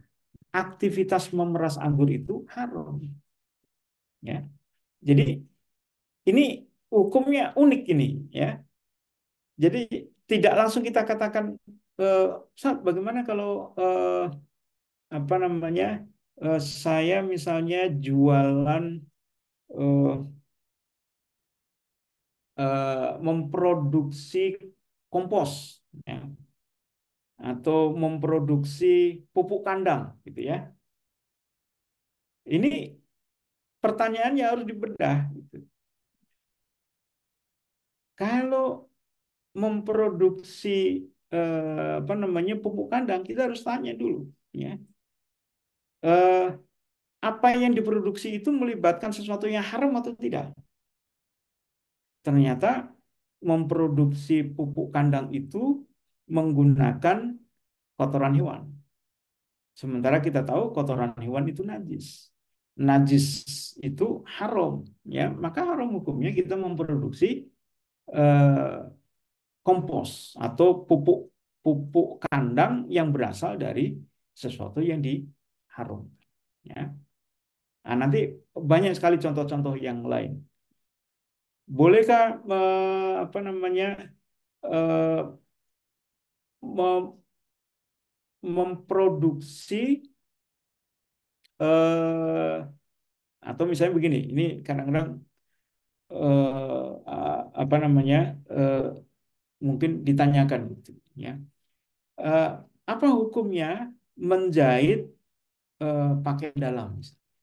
Aktivitas memeras anggur itu haram. Ya. Jadi ini hukumnya unik ini ya. Jadi tidak langsung kita katakan Ustaz, bagaimana kalau apa namanya saya misalnya jualan eh, memproduksi kompos ya, atau memproduksi pupuk kandang gitu ya. Ini pertanyaannya harus dibedah gitu. Kalau memproduksi apa namanya pupuk kandang kita harus tanya dulu ya. Eh, apa yang diproduksi itu melibatkan sesuatu yang haram atau tidak? Ternyata memproduksi pupuk kandang itu menggunakan kotoran hewan. Sementara kita tahu kotoran hewan itu najis. Najis itu haram, ya. Maka haram hukumnya kita memproduksi eh, kompos atau pupuk pupuk kandang yang berasal dari sesuatu yang diharamkan. Ya. Nah, nanti banyak sekali contoh-contoh yang lain. Bolehkah apa namanya eh, memproduksi atau misalnya begini, ini kadang-kadang apa namanya, mungkin ditanyakan gitu ya. Eh, apa hukumnya menjahit pakaian dalam misalnya,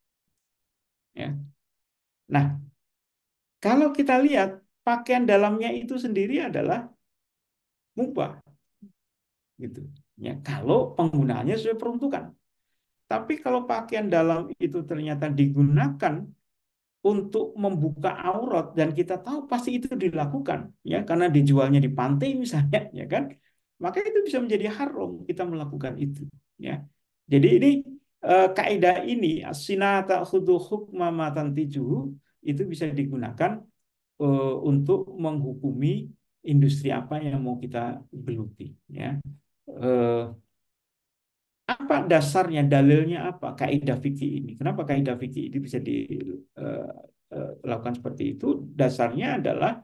ya. Nah, kalau kita lihat pakaian dalamnya itu sendiri adalah mubah gitu ya, kalau penggunaannya sesuai peruntukan. Tapi kalau pakaian dalam itu ternyata digunakan untuk membuka aurat dan kita tahu pasti itu dilakukan ya karena dijualnya di pantai misalnya ya kan, maka itu bisa menjadi haram kita melakukan itu ya. Jadi ini kaidah ini asina ta'khudhu hukma ma tantijuhu itu bisa digunakan untuk menghukumi industri apa yang mau kita geluti ya. Eh, apa dasarnya, dalilnya apa, kaidah fikih ini? Kenapa kaidah fikih ini bisa dilakukan seperti itu? Dasarnya adalah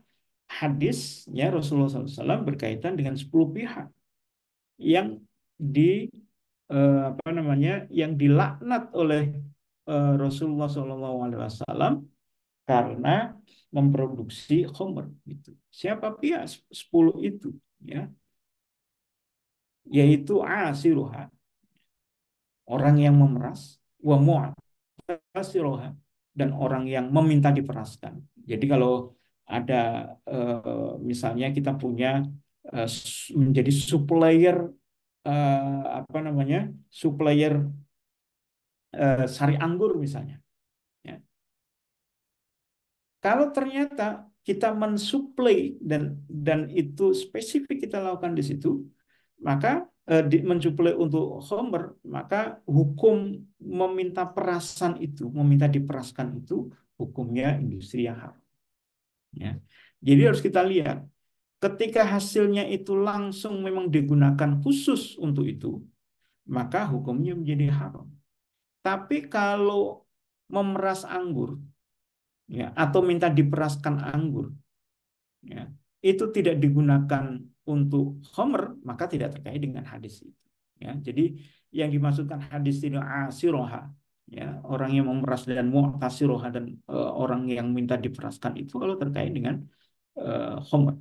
hadisnya Rasulullah SAW berkaitan dengan 10 pihak yang di apa namanya, yang dilaknat oleh Rasulullah SAW karena memproduksi khamr gitu. Siapa pihak 10 itu? Ya, yaitu asiruha, orang yang memeras, wa mu'tasiroha, dan orang yang meminta diperaskan. Jadi kalau ada misalnya kita punya menjadi supplier apa namanya, supplier sari anggur misalnya. Ya. Kalau ternyata kita mensuplai dan itu spesifik kita lakukan di situ, maka mensuplai untuk Homer, maka hukum meminta perasan itu, meminta diperaskan itu hukumnya industri yang haram. Ya. Jadi harus kita lihat, ketika hasilnya itu langsung memang digunakan khusus untuk itu, maka hukumnya menjadi haram. Tapi kalau memeras anggur, ya, atau minta diperaskan anggur, ya, itu tidak digunakan untuk homer, maka tidak terkait dengan hadis itu. Ya, jadi yang dimaksudkan hadis ini asiroha, ya, orang yang memeras dan mu'tasiroha, dan orang yang minta diperaskan itu kalau terkait dengan homer.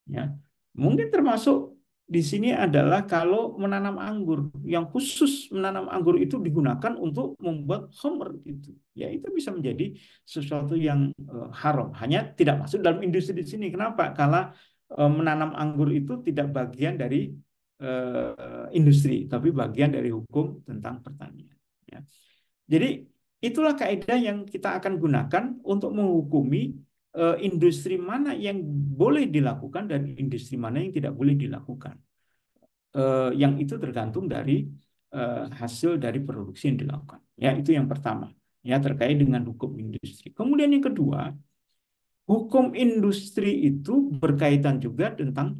Ya, mungkin termasuk di sini adalah kalau menanam anggur, yang khusus menanam anggur itu digunakan untuk membuat khamr itu, ya itu bisa menjadi sesuatu yang haram, hanya tidak masuk dalam industri di sini. Kenapa? Karena menanam anggur itu tidak bagian dari industri, tapi bagian dari hukum tentang pertanian. Ya. Jadi itulah kaidah yang kita akan gunakan untuk menghukumi industri mana yang boleh dilakukan dan industri mana yang tidak boleh dilakukan. Yang itu tergantung dari hasil dari produksi yang dilakukan. Ya, itu yang pertama. Ya, terkait dengan hukum industri. Kemudian yang kedua, hukum industri itu berkaitan juga tentang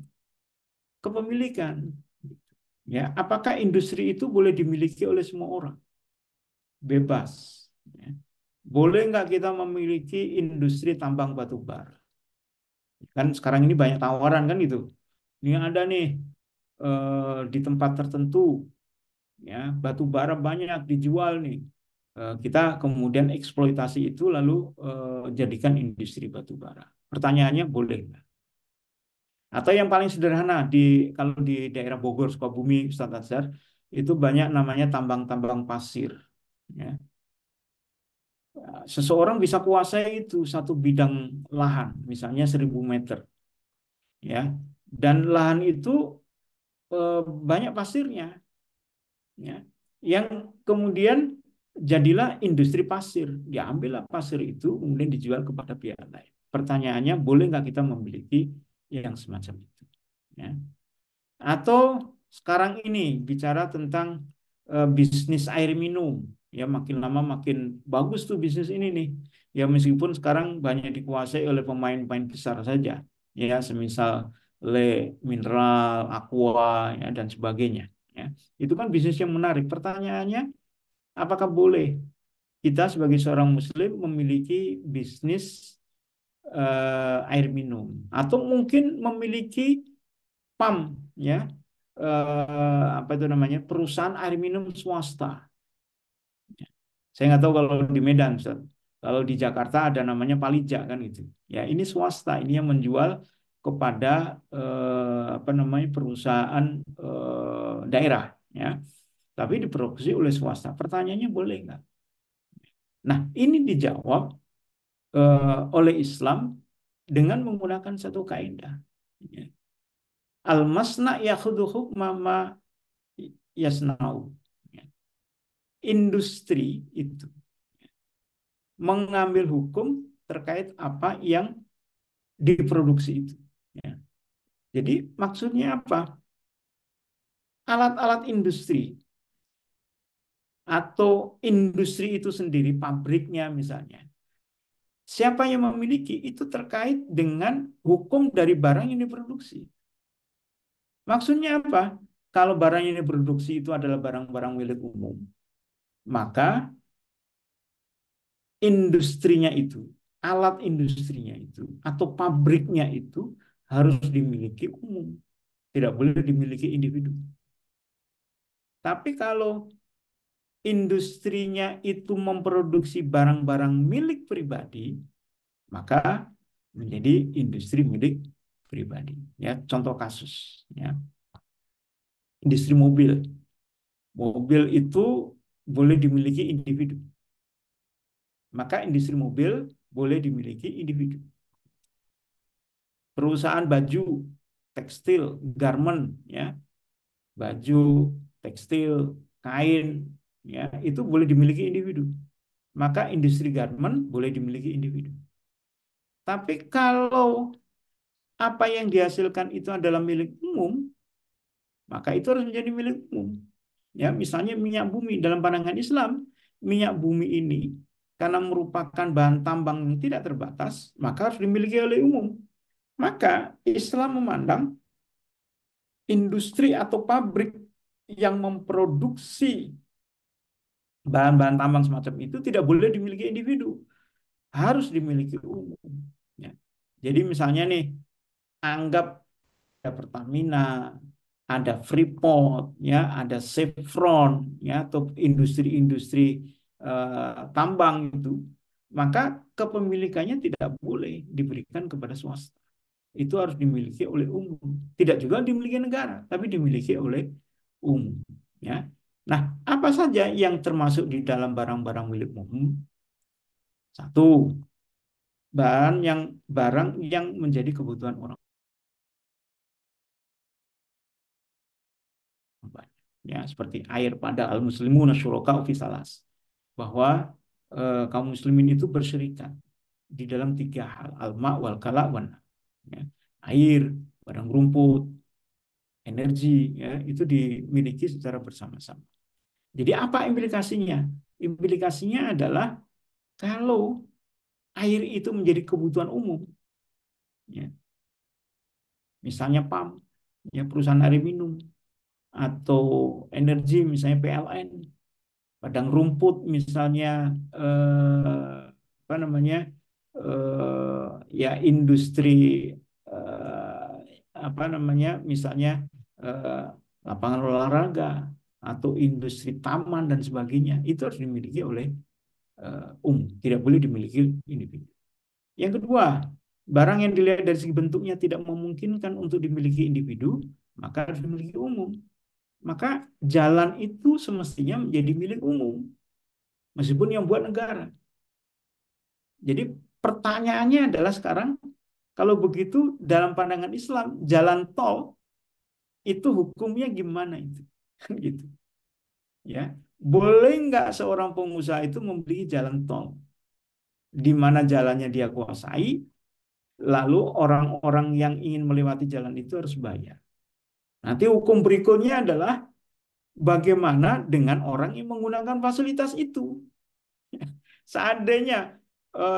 kepemilikan. Ya, apakah industri itu boleh dimiliki oleh semua orang? Bebas. Ya. Boleh nggak kita memiliki industri tambang batu bara? Kan sekarang ini banyak tawaran kan gitu. Ini ada nih di tempat tertentu, ya batu bara banyak dijual nih. Kita kemudian eksploitasi itu lalu jadikan industri batu bara. Pertanyaannya boleh nggak? Atau yang paling sederhana kalau di daerah Bogor, Sukabumi, Ustadz Azhar, itu banyak namanya tambang-tambang pasir. Ya. Seseorang bisa kuasai itu satu bidang lahan, misalnya 1.000 meter, ya, dan lahan itu banyak pasirnya, ya, yang kemudian jadilah industri pasir, diambillah pasir itu kemudian dijual kepada pihak lain. Pertanyaannya, boleh nggak kita memiliki yang semacam itu? Ya. Atau sekarang ini bicara tentang bisnis air minum, ya makin lama makin bagus tuh bisnis ini nih. Ya meskipun sekarang banyak dikuasai oleh pemain-pemain besar saja, ya semisal Le Mineral, Aqua, ya, dan sebagainya. Ya. Itu kan bisnis yang menarik. Pertanyaannya, apakah boleh kita sebagai seorang Muslim memiliki bisnis air minum, atau mungkin memiliki PAM, ya, apa itu namanya, perusahaan air minum swasta. Saya nggak tahu kalau di Medan, Ustaz. Kalau di Jakarta ada namanya Palija kan itu. Ya, ini swasta, ini yang menjual kepada apa namanya perusahaan daerah, ya. Tapi diproduksi oleh swasta. Pertanyaannya boleh nggak? Nah, ini dijawab oleh Islam dengan menggunakan satu kaidah. Ya. Al-masna yakhudhu hukma ma yasna'u. Ya. Industri itu mengambil hukum terkait apa yang diproduksi itu. Ya. Jadi maksudnya apa? Alat-alat industri atau industri itu sendiri, pabriknya misalnya. Siapa yang memiliki itu terkait dengan hukum dari barang yang diproduksi. Maksudnya apa? Kalau barang yang diproduksi itu adalah barang-barang milik umum, maka industrinya itu, alat industrinya itu, atau pabriknya itu harus dimiliki umum. Tidak boleh dimiliki individu. Tapi kalau industrinya itu memproduksi barang-barang milik pribadi, maka menjadi industri milik pribadi. Ya, contoh kasus, ya, industri mobil. Mobil itu boleh dimiliki individu. Maka industri mobil boleh dimiliki individu. Perusahaan baju, tekstil, garment, ya, baju, tekstil, kain, ya, itu boleh dimiliki individu. Maka industri garment boleh dimiliki individu. Tapi kalau apa yang dihasilkan itu adalah milik umum, maka itu harus menjadi milik umum. Ya, misalnya minyak bumi dalam pandangan Islam, minyak bumi ini karena merupakan bahan tambang yang tidak terbatas, maka harus dimiliki oleh umum. Maka Islam memandang industri atau pabrik yang memproduksi bahan-bahan tambang semacam itu tidak boleh dimiliki individu, harus dimiliki umum. Ya. Jadi misalnya nih, anggap ada Pertamina, ada Freeport, ya, ada Chevron, ya, atau industri-industri tambang itu, maka kepemilikannya tidak boleh diberikan kepada swasta. Itu harus dimiliki oleh umum. Tidak juga dimiliki negara, tapi dimiliki oleh umum. Ya. Nah, apa saja yang termasuk di dalam barang-barang milik umum? Satu, barang yang menjadi kebutuhan orang banyak. Ya, seperti air, pada al-muslimuna syuraka fi salas. Bahwa kaum muslimin itu berserikat di dalam tiga hal, al-ma wal kala wan. Ya. Air, padang rumput, energi, ya, itu dimiliki secara bersama-sama. Jadi apa implikasinya? Implikasinya adalah kalau air itu menjadi kebutuhan umum, ya, misalnya PAM, ya, perusahaan air minum, atau energi misalnya PLN, padang rumput misalnya apa namanya ya industri eh, apa namanya misalnya eh, lapangan olahraga atau industri taman dan sebagainya, itu harus dimiliki oleh umum, tidak boleh dimiliki individu. Yang kedua, barang yang dilihat dari segi bentuknya tidak memungkinkan untuk dimiliki individu, maka harus dimiliki umum. Maka jalan itu semestinya menjadi milik umum, meskipun yang buat negara. Jadi pertanyaannya adalah sekarang, kalau begitu dalam pandangan Islam, jalan tol itu hukumnya gimana itu? Gitu. Ya, boleh nggak seorang pengusaha itu membeli jalan tol di mana jalannya dia kuasai, lalu orang-orang yang ingin melewati jalan itu harus bayar. Nanti hukum berikutnya adalah bagaimana dengan orang yang menggunakan fasilitas itu. Seandainya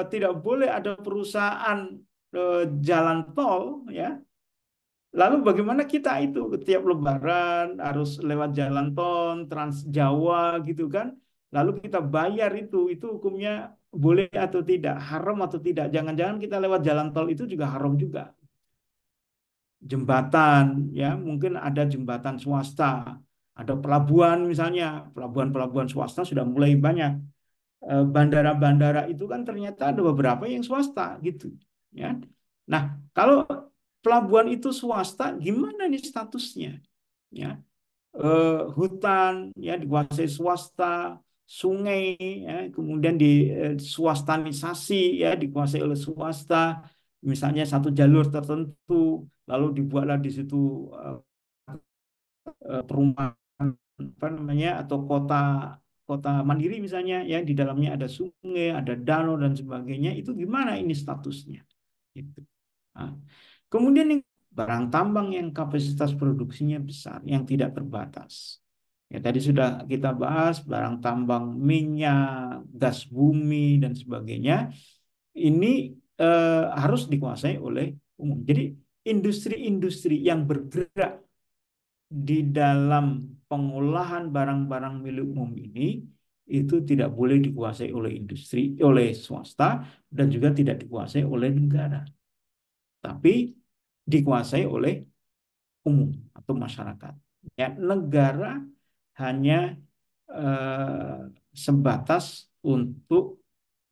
tidak boleh ada perusahaan jalan tol, ya, lalu bagaimana kita itu setiap Lebaran harus lewat jalan tol Trans Jawa gitu kan, lalu kita bayar itu hukumnya boleh atau tidak, haram atau tidak? Jangan-jangan kita lewat jalan tol itu juga haram juga. Jembatan, ya, mungkin ada jembatan swasta, ada pelabuhan misalnya, pelabuhan-pelabuhan swasta sudah mulai banyak. bandara-bandara itu kan ternyata ada beberapa yang swasta gitu, ya. Nah, kalau pelabuhan itu swasta, gimana nih statusnya? Ya, hutan ya dikuasai swasta, sungai ya kemudian di swastanisasi ya dikuasai oleh swasta, misalnya satu jalur tertentu, lalu dibuatlah di situ perumahan apa namanya atau kota kota mandiri misalnya ya di dalamnya ada sungai, ada danau dan sebagainya, itu gimana ini statusnya? Gitu. Nah, kemudian yang barang tambang yang kapasitas produksinya besar, yang tidak terbatas. Ya, tadi sudah kita bahas barang tambang minyak, gas bumi dan sebagainya. Ini harus dikuasai oleh umum. Jadi industri-industri yang bergerak di dalam pengolahan barang-barang milik umum ini itu tidak boleh dikuasai oleh industri, oleh swasta dan juga tidak dikuasai oleh negara, tapi dikuasai oleh umum atau masyarakat. Ya, negara hanya eh, sebatas untuk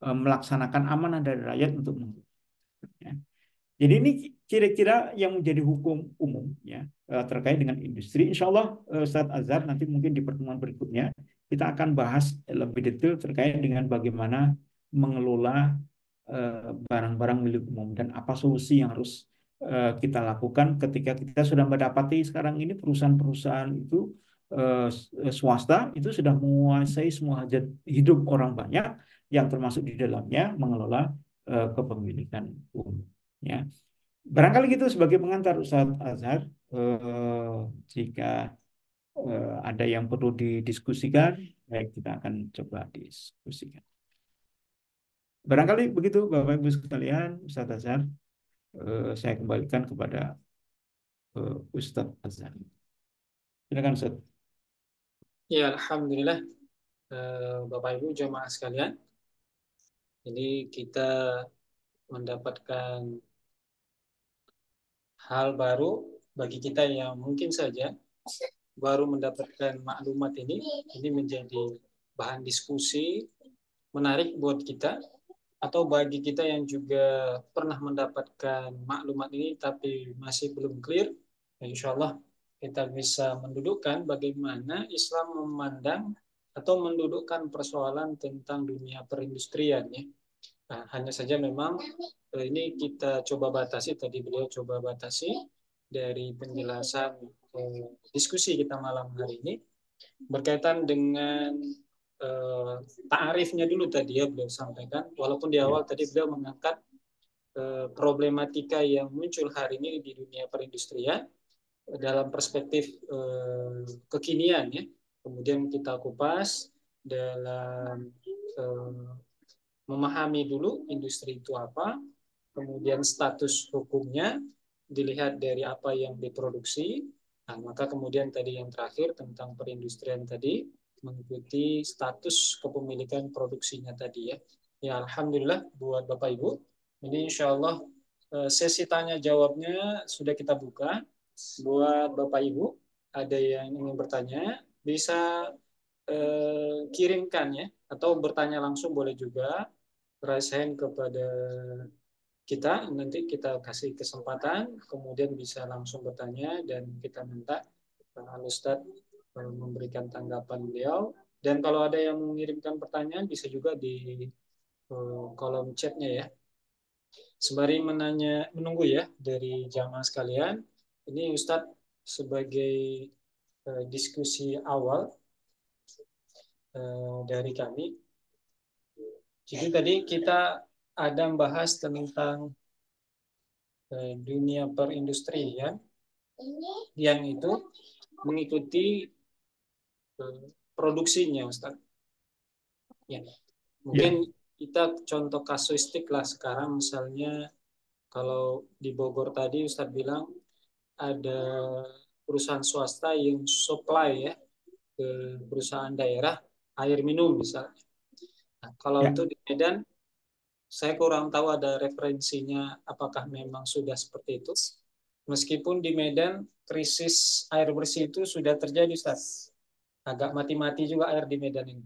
melaksanakan amanah dari rakyat untuk mengurus. Jadi ini kira-kira yang menjadi hukum umum ya terkait dengan industri. Insya Allah Ustadz Azhar nanti mungkin di pertemuan berikutnya kita akan bahas lebih detail terkait dengan bagaimana mengelola barang-barang milik umum dan apa solusi yang harus kita lakukan ketika kita sudah mendapati sekarang ini perusahaan-perusahaan itu swasta itu sudah menguasai semua hajat hidup orang banyak yang termasuk di dalamnya mengelola kepemilikan umum. Ya, barangkali gitu sebagai pengantar Ustadz Azhar. Eh, Jika ada yang perlu didiskusikan, baik kita akan coba diskusikan. Barangkali begitu Bapak Ibu sekalian, Ustadz Azhar. Saya kembalikan kepada Ustadz Azhar. Silakan Ustadz. Ya, Alhamdulillah, Bapak Ibu jamaah sekalian. Jadi kita mendapatkan hal baru bagi kita yang mungkin saja baru mendapatkan maklumat ini menjadi bahan diskusi menarik buat kita, atau bagi kita yang juga pernah mendapatkan maklumat ini tapi masih belum clear, insya Allah kita bisa mendudukkan bagaimana Islam memandang atau mendudukkan persoalan tentang dunia perindustrian ya. Nah, hanya saja memang ini kita coba batasi, tadi beliau coba batasi dari penjelasan diskusi kita malam hari ini berkaitan dengan ta'arifnya dulu tadi ya beliau sampaikan, walaupun di awal tadi beliau mengangkat problematika yang muncul hari ini di dunia perindustrian dalam perspektif kekinian ya. Kemudian kita kupas dalam memahami dulu industri itu apa, kemudian status hukumnya dilihat dari apa yang diproduksi. Nah, maka kemudian tadi yang terakhir tentang perindustrian tadi mengikuti status kepemilikan produksinya tadi ya. Ya Alhamdulillah buat Bapak Ibu. Ini insya Allah sesi tanya jawabnya sudah kita buka. Buat Bapak Ibu, ada yang ingin bertanya, bisa kirimkan ya, atau bertanya langsung boleh juga, raise hand kepada kita, nanti kita kasih kesempatan, kemudian bisa langsung bertanya dan kita minta Al Ustadz memberikan tanggapan beliau. Dan kalau ada yang mengirimkan pertanyaan bisa juga di kolom chatnya ya. Sembari menunggu ya dari jamaah sekalian, ini Ustadz sebagai diskusi awal dari kami. Jadi tadi kita ada membahas tentang dunia perindustrian yang itu mengikuti produksinya, Ustaz. Ya, mungkin kita contoh kasuistik lah sekarang, misalnya kalau di Bogor tadi Ustaz bilang ada perusahaan swasta yang supply ya ke perusahaan daerah air minum misalnya. Nah, kalau untuk di Medan saya kurang tahu ada referensinya apakah memang sudah seperti itu. Meskipun di Medan krisis air bersih itu sudah terjadi, Ustaz. Agak mati-mati juga air di Medan ini.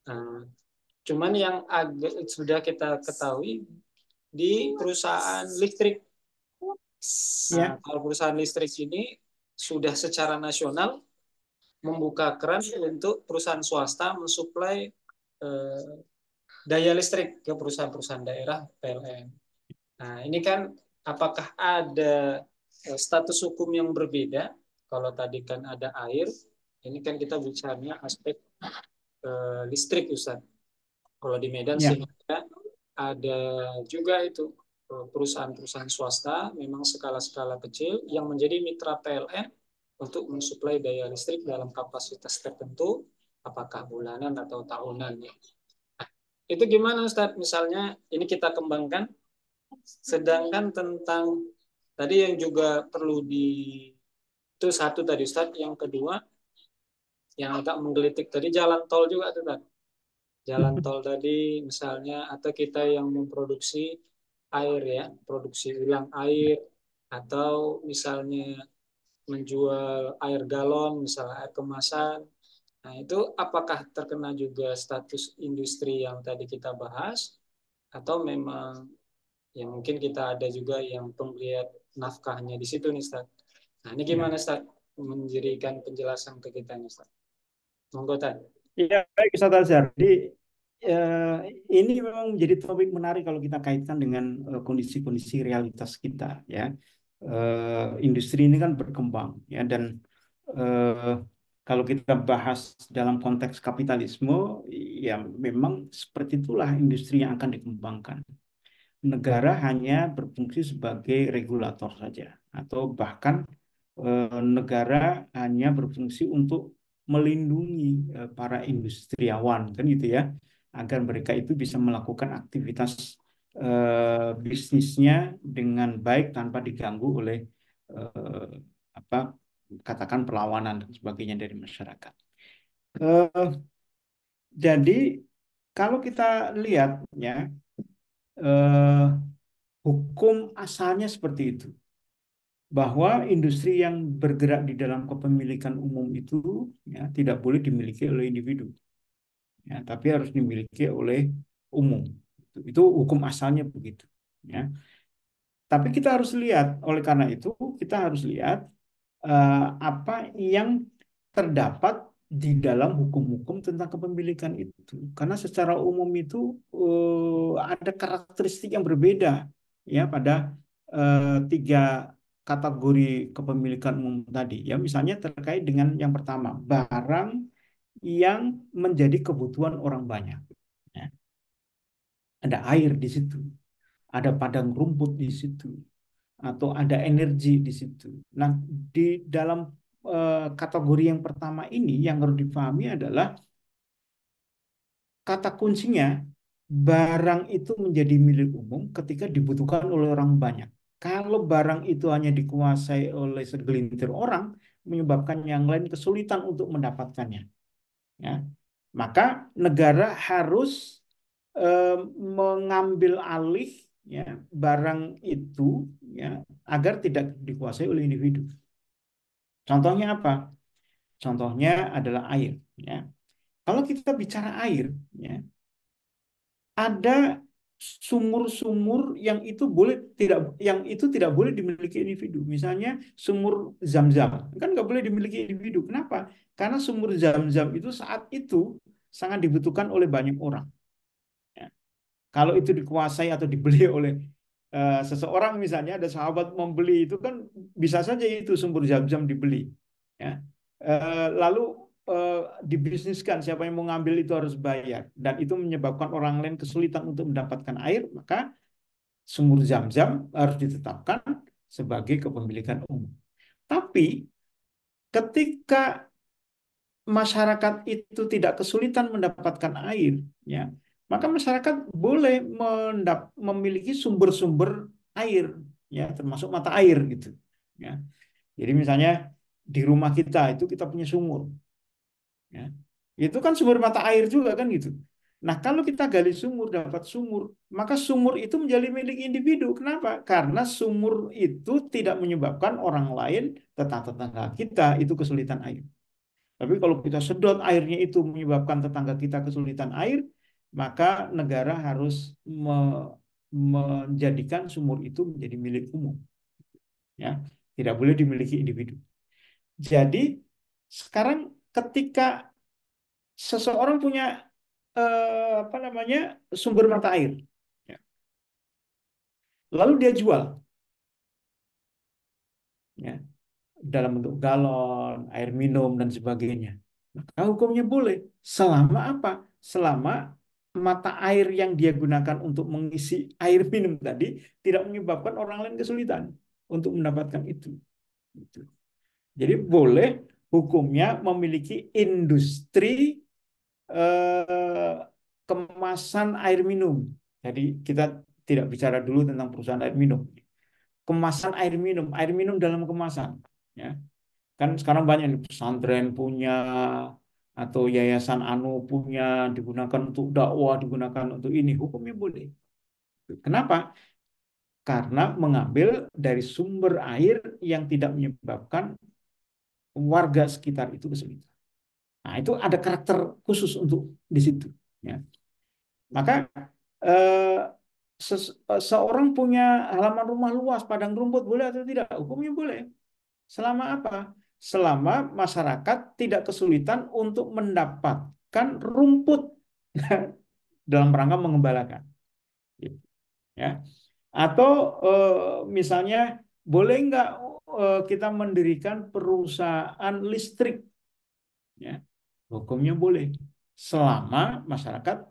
Nah, Cuman yang agak sudah kita ketahui di perusahaan listrik. Nah, Ya, kalau perusahaan listrik ini sudah secara nasional membuka keran untuk perusahaan swasta mensuplai eh, daya listrik ke perusahaan-perusahaan daerah PLN. Nah, ini kan apakah ada status hukum yang berbeda? Kalau tadi kan ada air, ini kan kita bicaranya aspek listrik, Ustaz. Kalau di Medan ya, sehingga ada juga itu perusahaan-perusahaan swasta memang skala-skala kecil yang menjadi mitra PLN untuk mensuplai daya listrik dalam kapasitas tertentu, apakah bulanan atau tahunan ya. Nah, itu gimana Ustadz? Misalnya ini kita kembangkan, sedangkan tentang tadi yang juga perlu di itu satu tadi Ustadz, yang kedua yang agak menggelitik tadi jalan tol juga tuh Ustadz. Jalan tol tadi misalnya atau kita yang memproduksi air ya, produksi ulang air atau misalnya menjual air galon, misalnya air kemasan. Nah, itu apakah terkena juga status industri yang tadi kita bahas atau memang ya mungkin kita ada juga yang pembelian nafkahnya di situ nih, Ustaz. Nah, ini ya. gimana, Ustaz? Menjadikan penjelasan ke kita nih, Ustaz. Monggo, Ustaz. Ya, baik Ustaz Azhar. Jadi eh, ini memang menjadi topik menarik kalau kita kaitkan dengan kondisi-kondisi realitas kita ya. Industri ini kan berkembang ya dan eh, kalau kita bahas dalam konteks kapitalisme ya memang seperti itulah industri yang akan dikembangkan. Negara hanya berfungsi sebagai regulator saja atau bahkan negara hanya berfungsi untuk melindungi para industriawan kan gitu ya agar mereka itu bisa melakukan aktivitas bisnisnya dengan baik tanpa diganggu oleh eh, apa katakan perlawanan dan sebagainya dari masyarakat. Eh, jadi kalau kita lihat ya eh, hukum asalnya seperti itu bahwa industri yang bergerak di dalam kepemilikan umum itu ya, tidak boleh dimiliki oleh individu, ya, tapi harus dimiliki oleh umum. Itu hukum asalnya begitu. Ya. Tapi kita harus lihat, oleh karena itu kita harus lihat apa yang terdapat di dalam hukum-hukum tentang kepemilikan itu. Karena secara umum itu ada karakteristik yang berbeda ya pada tiga kategori kepemilikan umum tadi. Ya, misalnya terkait dengan yang pertama, barang yang menjadi kebutuhan orang banyak. Ya, ada air di situ, ada padang rumput di situ, atau ada energi di situ. Nah, di dalam kategori yang pertama ini yang harus dipahami adalah kata kuncinya barang itu menjadi milik umum ketika dibutuhkan oleh orang banyak. Kalau barang itu hanya dikuasai oleh segelintir orang, menyebabkan yang lain kesulitan untuk mendapatkannya. Ya, maka negara harus eh, mengambil alih ya barang itu ya agar tidak dikuasai oleh individu. Contohnya apa? Contohnya adalah air. Ya. Kalau kita bicara air, ya, ada sumur-sumur yang itu tidak boleh dimiliki individu. Misalnya sumur Zam-Zam, kan nggak boleh dimiliki individu. Kenapa? Karena sumur Zam-Zam itu saat itu sangat dibutuhkan oleh banyak orang. Ya. Kalau itu dikuasai atau dibeli oleh seseorang misalnya ada sahabat membeli itu kan bisa saja itu sumber zam-zam dibeli ya. Lalu eh, dibisniskan siapa yang mau ngambil itu harus bayar dan itu menyebabkan orang lain kesulitan untuk mendapatkan air maka sumur zam-zam harus ditetapkan sebagai kepemilikan umum. Tapi ketika masyarakat itu tidak kesulitan mendapatkan air, ya, maka masyarakat boleh memiliki sumber-sumber air, ya, termasuk mata air gitu. Ya. Jadi misalnya di rumah kita itu kita punya sumur, ya. Itu kan sumber mata air juga kan gitu. Nah, kalau kita gali sumur, dapat sumur, maka sumur itu menjadi milik individu. Kenapa? Karena sumur itu tidak menyebabkan orang lain, tetangga-tetangga kita itu kesulitan air. Tapi kalau kita sedot airnya itu menyebabkan tetangga kita kesulitan air, maka negara harus menjadikan sumur itu menjadi milik umum, ya, tidak boleh dimiliki individu. Jadi sekarang ketika seseorang punya apa namanya sumber mata air, ya, lalu dia jual, ya, dalam bentuk galon, air minum dan sebagainya, maka hukumnya boleh selama apa? Selama mata air yang dia gunakan untuk mengisi air minum tadi tidak menyebabkan orang lain kesulitan untuk mendapatkan itu. Gitu. Jadi boleh hukumnya memiliki industri eh, kemasan air minum. Jadi kita tidak bicara dulu tentang perusahaan air minum. Kemasan air minum dalam kemasan. Ya, kan sekarang banyak nih, pesantren punya atau yayasan anu punya, digunakan untuk dakwah, digunakan untuk ini, hukumnya boleh. Kenapa? Karena mengambil dari sumber air yang tidak menyebabkan warga sekitar itu kesulitan. Nah, itu ada karakter khusus untuk di situ. Ya. Maka eh, seorang punya halaman rumah luas, padang rumput boleh atau tidak? Hukumnya boleh. Selama apa? Selama masyarakat tidak kesulitan untuk mendapatkan rumput dalam rangka mengembalakan. Gitu, ya. Atau misalnya boleh nggak kita mendirikan perusahaan listrik? Ya, hukumnya boleh. Selama masyarakat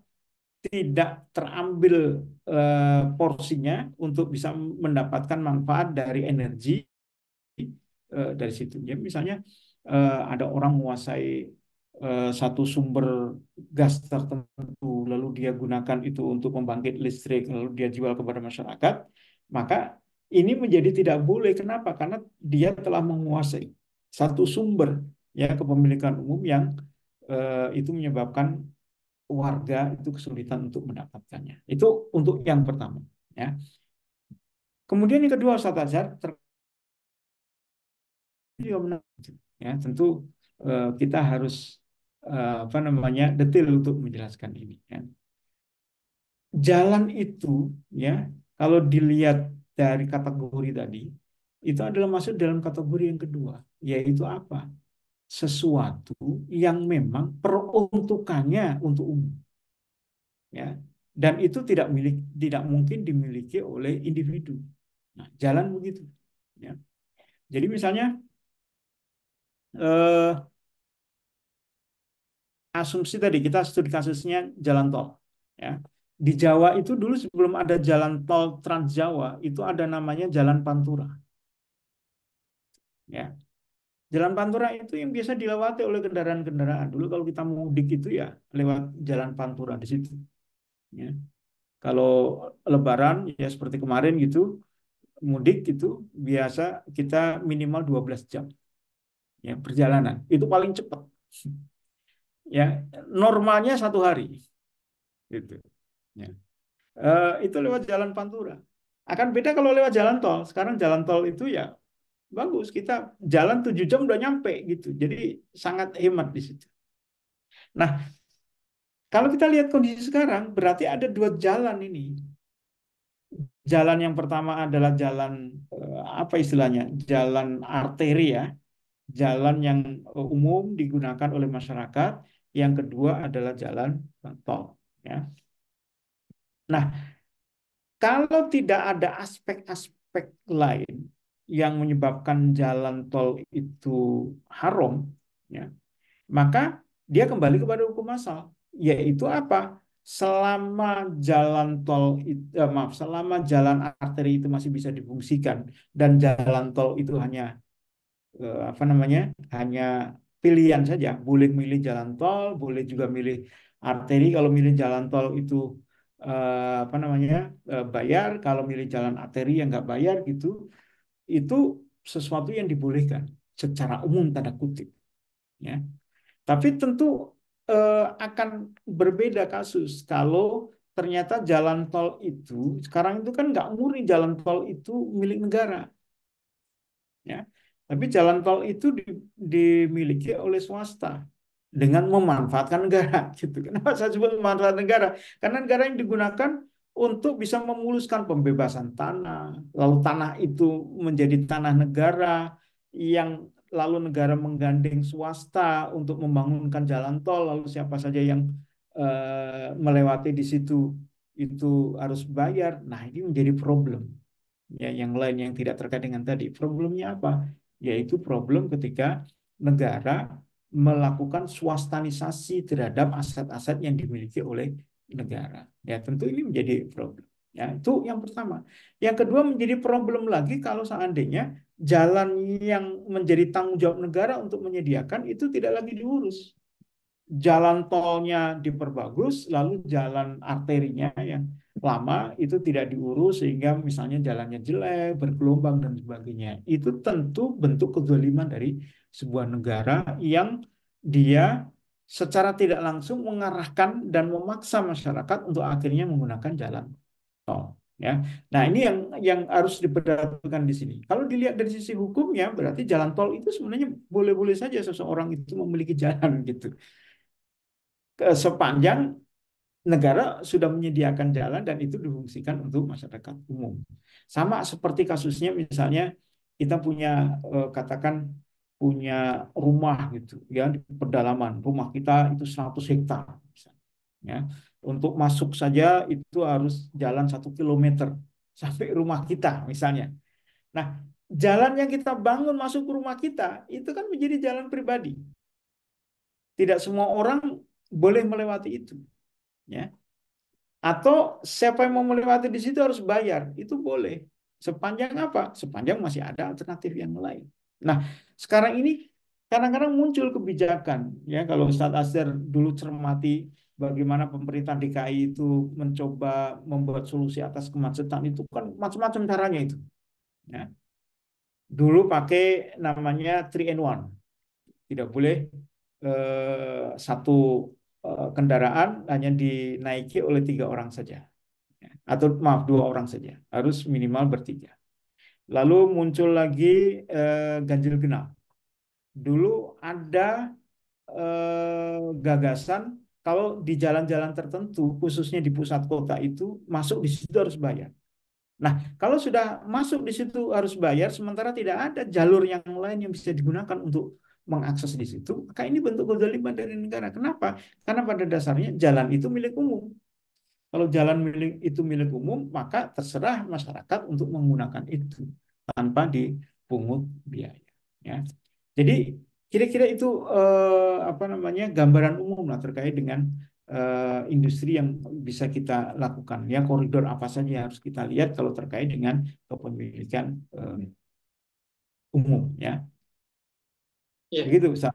tidak terambil porsinya untuk bisa mendapatkan manfaat dari energi dari situ. Ya, misalnya ada orang menguasai satu sumber gas tertentu, lalu dia gunakan itu untuk membangkit listrik, lalu dia jual kepada masyarakat, maka ini menjadi tidak boleh. Kenapa? Karena dia telah menguasai satu sumber, ya, kepemilikan umum yang itu menyebabkan warga itu kesulitan untuk mendapatkannya. Itu untuk yang pertama. Ya. Kemudian yang kedua, Ustaz Azhar, juga menarik. Ya, tentu kita harus apa namanya detail untuk menjelaskan ini. Ya. Jalan itu, ya, kalau dilihat dari kategori tadi, itu adalah masuk dalam kategori yang kedua, yaitu apa? Sesuatu yang memang peruntukannya untuk umum, ya, dan itu tidak mungkin dimiliki oleh individu. Nah, jalan begitu, ya. Jadi misalnya eh, asumsi tadi kita studi kasusnya jalan tol, ya. Di Jawa itu dulu sebelum ada jalan tol Trans Jawa itu ada namanya Jalan Pantura, ya. Jalan Pantura itu yang biasa dilewati oleh kendaraan-kendaraan. Dulu kalau kita mudik itu ya lewat Jalan Pantura di situ, ya. Kalau Lebaran ya seperti kemarin gitu, mudik itu biasa kita minimal 12 jam, ya, perjalanan. Itu paling cepat. Ya, normalnya 1 hari gitu. Ya. Itu lewat Jalan Pantura. Akan beda kalau lewat jalan tol. Sekarang jalan tol itu ya bagus. Kita jalan 7 jam udah nyampe gitu. Jadi sangat hemat di situ. Nah, kalau kita lihat kondisi sekarang, berarti ada dua jalan ini. Jalan yang pertama adalah jalan apa istilahnya? Jalan arteri, ya. Jalan yang umum digunakan oleh masyarakat. Yang kedua adalah jalan tol, ya. Nah, kalau tidak ada aspek-aspek lain yang menyebabkan jalan tol itu haram, ya, maka dia kembali kepada hukum asal, yaitu apa? Selama jalan tol itu, maaf, selama jalan arteri itu masih bisa difungsikan dan jalan tol itu hanya apa namanya, hanya pilihan saja, boleh milih jalan tol, boleh juga milih arteri. Kalau milih jalan tol itu apa namanya bayar, kalau milih jalan arteri yang nggak bayar gitu, itu sesuatu yang dibolehkan secara umum tanda kutip, ya. Tapi tentu akan berbeda kasus kalau ternyata jalan tol itu sekarang itu kan nggak murni jalan tol itu milik negara, ya. Tapi jalan tol itu dimiliki oleh swasta. dengan memanfaatkan negara gitu. Kenapa saya sebut memanfaatkan negara? Karena negara yang digunakan untuk bisa memuluskan pembebasan tanah, lalu tanah itu menjadi tanah negara yang lalu negara menggandeng swasta untuk membangunkan jalan tol, lalu siapa saja yang melewati di situ itu harus bayar. Nah, ini menjadi problem. Ya, yang lain yang tidak terkait dengan tadi. Problemnya apa? Yaitu problem ketika negara melakukan swastanisasi terhadap aset-aset yang dimiliki oleh negara. Ya, tentu ini menjadi problem. Ya, itu yang pertama. Yang kedua menjadi problem lagi kalau seandainya jalan yang menjadi tanggung jawab negara untuk menyediakan itu tidak lagi diurus. Jalan tolnya diperbagus, lalu jalan arterinya yang lama itu tidak diurus sehingga misalnya jalannya jelek, bergelombang dan sebagainya. Itu tentu bentuk kezaliman dari sebuah negara yang dia secara tidak langsung mengarahkan dan memaksa masyarakat untuk akhirnya menggunakan jalan tol. Ya, nah ini yang harus diperhatikan di sini. Kalau dilihat dari sisi hukumnya, berarti jalan tol itu sebenarnya boleh-boleh saja seseorang itu memiliki jalan gitu sepanjang negara sudah menyediakan jalan dan itu difungsikan untuk masyarakat umum. Sama seperti kasusnya misalnya kita punya katakan punya rumah gitu ya di pedalaman. Rumah kita itu 100 hektar misalnya, ya. Untuk masuk saja itu harus jalan 1 kilometer sampai rumah kita misalnya. Nah, jalan yang kita bangun masuk ke rumah kita itu kan menjadi jalan pribadi. Tidak semua orang boleh melewati itu, ya. Atau siapa yang mau melewati di situ harus bayar. Itu boleh. Sepanjang apa? Sepanjang masih ada alternatif yang lain. Nah, sekarang ini kadang-kadang muncul kebijakan. Ya, kalau Ustadz Azhar dulu cermati bagaimana pemerintah DKI itu mencoba membuat solusi atas kemacetan itu kan macam-macam caranya itu. Ya. Dulu pakai namanya 3 in 1. Tidak boleh satu kendaraan hanya dinaiki oleh 3 orang saja atau maaf 2 orang saja, harus minimal bertiga. Lalu muncul lagi ganjil genap. Dulu ada gagasan kalau di jalan-jalan tertentu, khususnya di pusat kota itu masuk di situ harus bayar. Nah, kalau sudah masuk di situ harus bayar, sementara tidak ada jalur yang lain yang bisa digunakan untuk mengakses di situ, maka ini bentuk kezaliman dari negara. Kenapa? Karena pada dasarnya jalan itu milik umum. Kalau jalan milik itu milik umum, maka terserah masyarakat untuk menggunakan itu tanpa dipungut biaya. Ya. Jadi kira-kira itu apa namanya gambaran umum lah terkait dengan industri yang bisa kita lakukan. Ya koridor apa saja yang harus kita lihat kalau terkait dengan kepemilikan umum. Ya Ya, begitu Ustaz.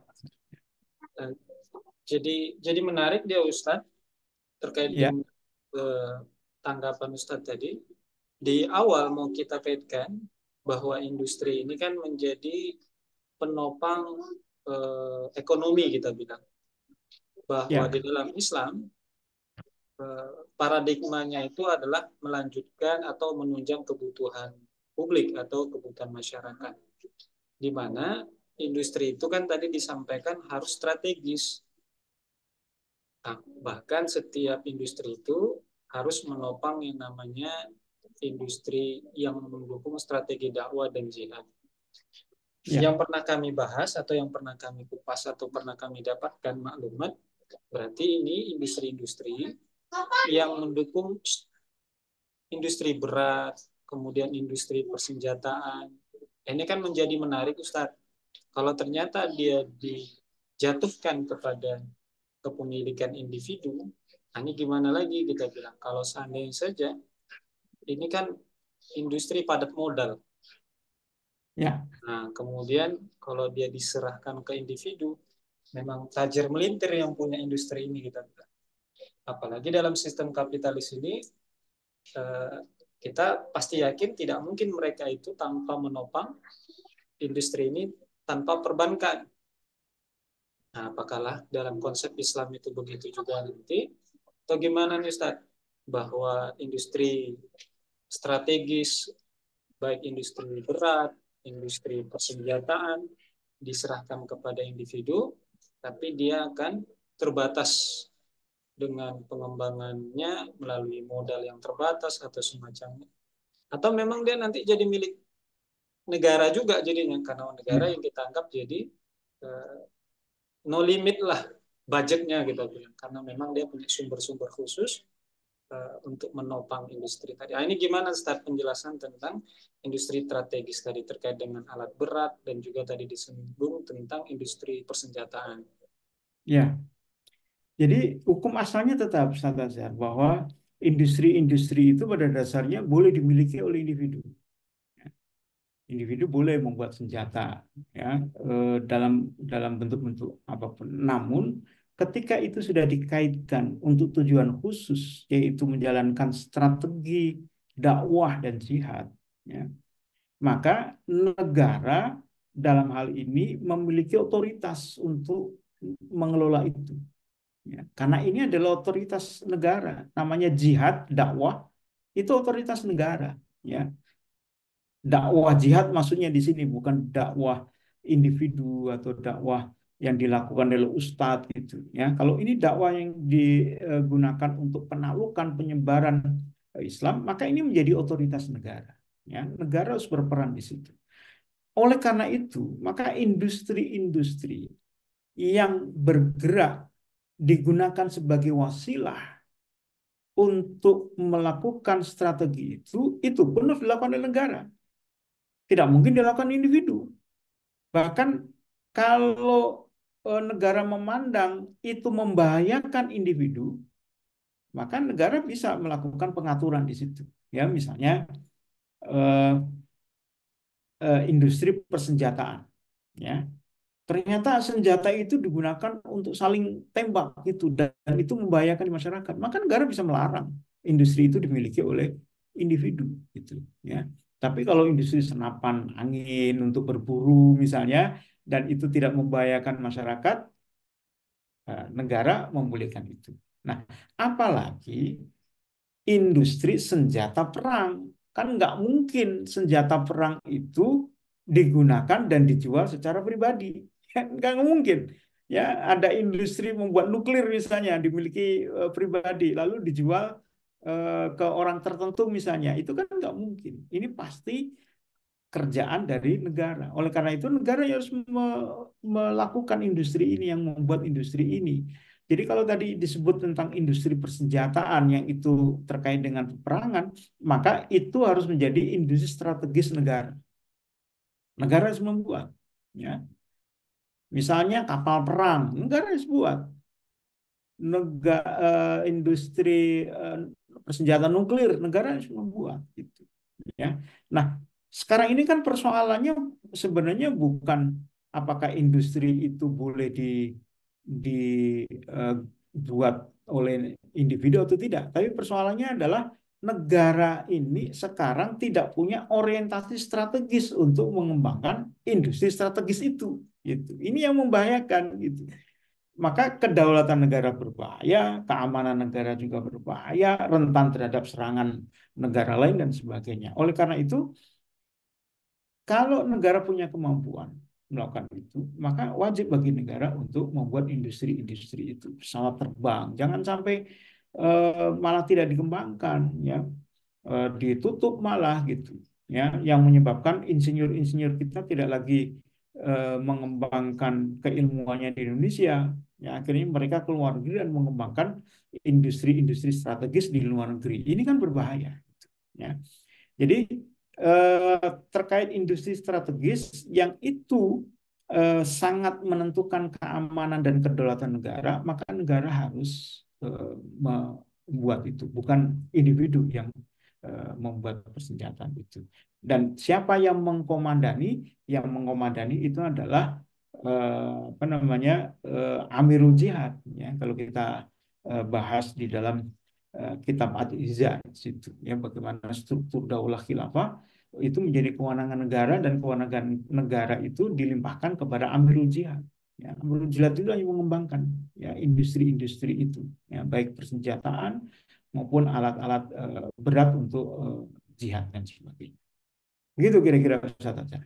jadi menarik dia Ustadz terkait Ya, dengan eh, tanggapan Ustadz tadi. Di awal mau kita kaitkan bahwa industri ini kan menjadi penopang ekonomi kita bilang. Bahwa di ya, dalam Islam paradigmanya itu adalah melanjutkan atau menunjang kebutuhan publik atau kebutuhan masyarakat. Di mana industri itu kan tadi disampaikan harus strategis. Nah, bahkan setiap industri itu harus menopang yang namanya industri yang mendukung strategi dakwah dan jihad. Yang ya, pernah kami bahas atau yang pernah kami kupas atau pernah kami dapatkan maklumat, berarti ini industri-industri yang mendukung industri berat, kemudian industri persenjataan. Ini kan menjadi menarik Ustadz. Kalau ternyata dia dijatuhkan kepada kepemilikan individu, ini gimana lagi kita bilang? Kalau seandainya saja, ini kan industri padat modal. ya, Nah, kemudian kalau dia diserahkan ke individu, memang tajir melintir yang punya industri ini kita bilang. Apalagi dalam sistem kapitalis ini, eh, kita pasti yakin tidak mungkin mereka itu tanpa menopang industri ini tanpa perbankan. Nah, apakah dalam konsep Islam itu begitu juga nanti? Atau gimana nih Ustaz? Bahwa industri strategis, baik industri berat, industri persenjataan, diserahkan kepada individu, tapi dia akan terbatas dengan pengembangannya melalui modal yang terbatas atau semacamnya. Atau memang dia nanti jadi milik negara juga jadinya, karena negara Ya. yang kita anggap jadi eh, no limit lah budgetnya kita bilang, karena memang dia punya sumber-sumber khusus untuk menopang industri tadi. Ini gimana start penjelasan tentang industri strategis tadi terkait dengan alat berat dan juga tadi disinggung tentang industri persenjataan. Ya, jadi hukum asalnya tetap Ustaz Azhar, bahwa industri-industri itu pada dasarnya boleh dimiliki oleh individu. Individu boleh membuat senjata, ya, dalam dalam bentuk-bentuk apapun. Namun, ketika itu sudah dikaitkan untuk tujuan khusus, yaitu menjalankan strategi dakwah dan jihad, ya, maka negara dalam hal ini memiliki otoritas untuk mengelola itu. Ya, karena ini adalah otoritas negara, namanya jihad, dakwah, itu otoritas negara. Ya, dakwah jihad maksudnya di sini bukan dakwah individu atau dakwah yang dilakukan oleh ustadz gitu. Ya, kalau ini dakwah yang digunakan untuk penaklukan penyebaran Islam, maka ini menjadi otoritas negara. Ya, negara harus berperan di situ. Oleh karena itu, maka industri-industri yang bergerak digunakan sebagai wasilah untuk melakukan strategi itu pun harus dilakukan oleh negara. Tidak mungkin dilakukan individu. Bahkan kalau negara memandang itu membahayakan individu, maka negara bisa melakukan pengaturan di situ. Ya, misalnya eh, industri persenjataan. Ya, ternyata senjata itu digunakan untuk saling tembak gitu dan itu membahayakan di masyarakat. Maka negara bisa melarang industri itu dimiliki oleh individu gitu ya. Tapi kalau industri senapan angin untuk berburu misalnya dan itu tidak membahayakan masyarakat, negara membolehkan itu. Nah, apalagi industri senjata perang. Kan nggak mungkin senjata perang itu digunakan dan dijual secara pribadi. Nggak mungkin. Ya, ada industri membuat nuklir misalnya dimiliki pribadi, lalu dijual ke orang tertentu misalnya. Itu kan nggak mungkin. Ini pasti kerjaan dari negara. Oleh karena itu negara harus melakukan industri ini, yang membuat industri ini. Jadi kalau tadi disebut tentang industri persenjataan yang itu terkait dengan peperangan, maka itu harus menjadi industri strategis negara. Negara harus membuat, ya. Misalnya kapal perang, negara harus buat. Industri persenjataan nuklir, negara harus membuat. Gitu. Ya. Nah, sekarang ini kan persoalannya sebenarnya bukan apakah industri itu boleh dibuat oleh individu atau tidak, tapi persoalannya adalah negara ini sekarang tidak punya orientasi strategis untuk mengembangkan industri strategis itu. Gitu. Ini yang membahayakan gitu. Maka kedaulatan negara berbahaya, keamanan negara juga berbahaya, rentan terhadap serangan negara lain dan sebagainya. Oleh karena itu, kalau negara punya kemampuan melakukan itu, maka wajib bagi negara untuk membuat industri-industri itu, pesawat terbang. Jangan sampai malah tidak dikembangkan, ya, ditutup malah gitu, ya, yang menyebabkan insinyur-insinyur kita tidak lagi mengembangkan keilmuannya di Indonesia. Ya, akhirnya mereka keluar negeri dan mengembangkan industri-industri strategis di luar negeri. Ini kan berbahaya, ya. Jadi terkait industri strategis yang itu sangat menentukan keamanan dan kedaulatan negara, maka negara harus membuat itu, bukan individu yang membuat persenjataan itu. Dan siapa yang mengkomandani? Yang mengkomandani itu adalah apa namanya Amirul Jihad. Ya, kalau kita bahas di dalam kitab Ad-Izzah situ, ya, bagaimana struktur daulah khilafah itu menjadi kewenangan negara dan kewenangan negara itu dilimpahkan kepada Amirul Jihad. Ya, Amirul Jihad itu yang mengembangkan, ya, industri-industri itu, ya, baik persenjataan maupun alat-alat berat untuk jihad dan sebagainya. Begitu kira-kira Ustaz Ajar.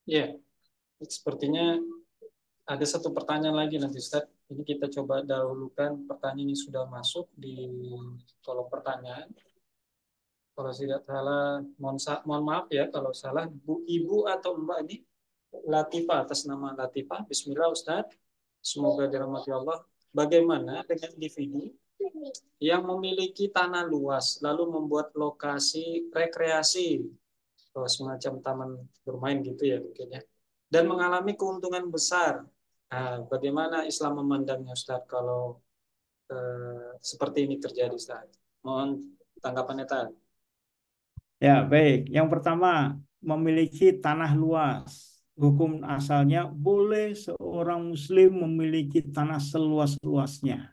Ya, sepertinya Ada satu pertanyaan lagi nanti Ustaz. Ini kita coba dahulukan pertanyaan yang sudah masuk di kolom pertanyaan. Kalau tidak salah, mohon maaf ya kalau salah. Bu, Ibu atau Mbak ini Latifah, atas nama Latifah. Bismillah Ustaz. Semoga dirahmati Allah. Bagaimana dengan individu yang memiliki tanah luas lalu membuat lokasi rekreasi, semacam taman bermain gitu ya mungkin ya, dan mengalami keuntungan besar. Nah, bagaimana Islam memandangnya Ustaz kalau seperti ini terjadi Ustaz? Mohon tanggapannya Ustaz. Ya, baik. Yang pertama, memiliki tanah luas. Hukum asalnya boleh seorang muslim memiliki tanah seluas-luasnya.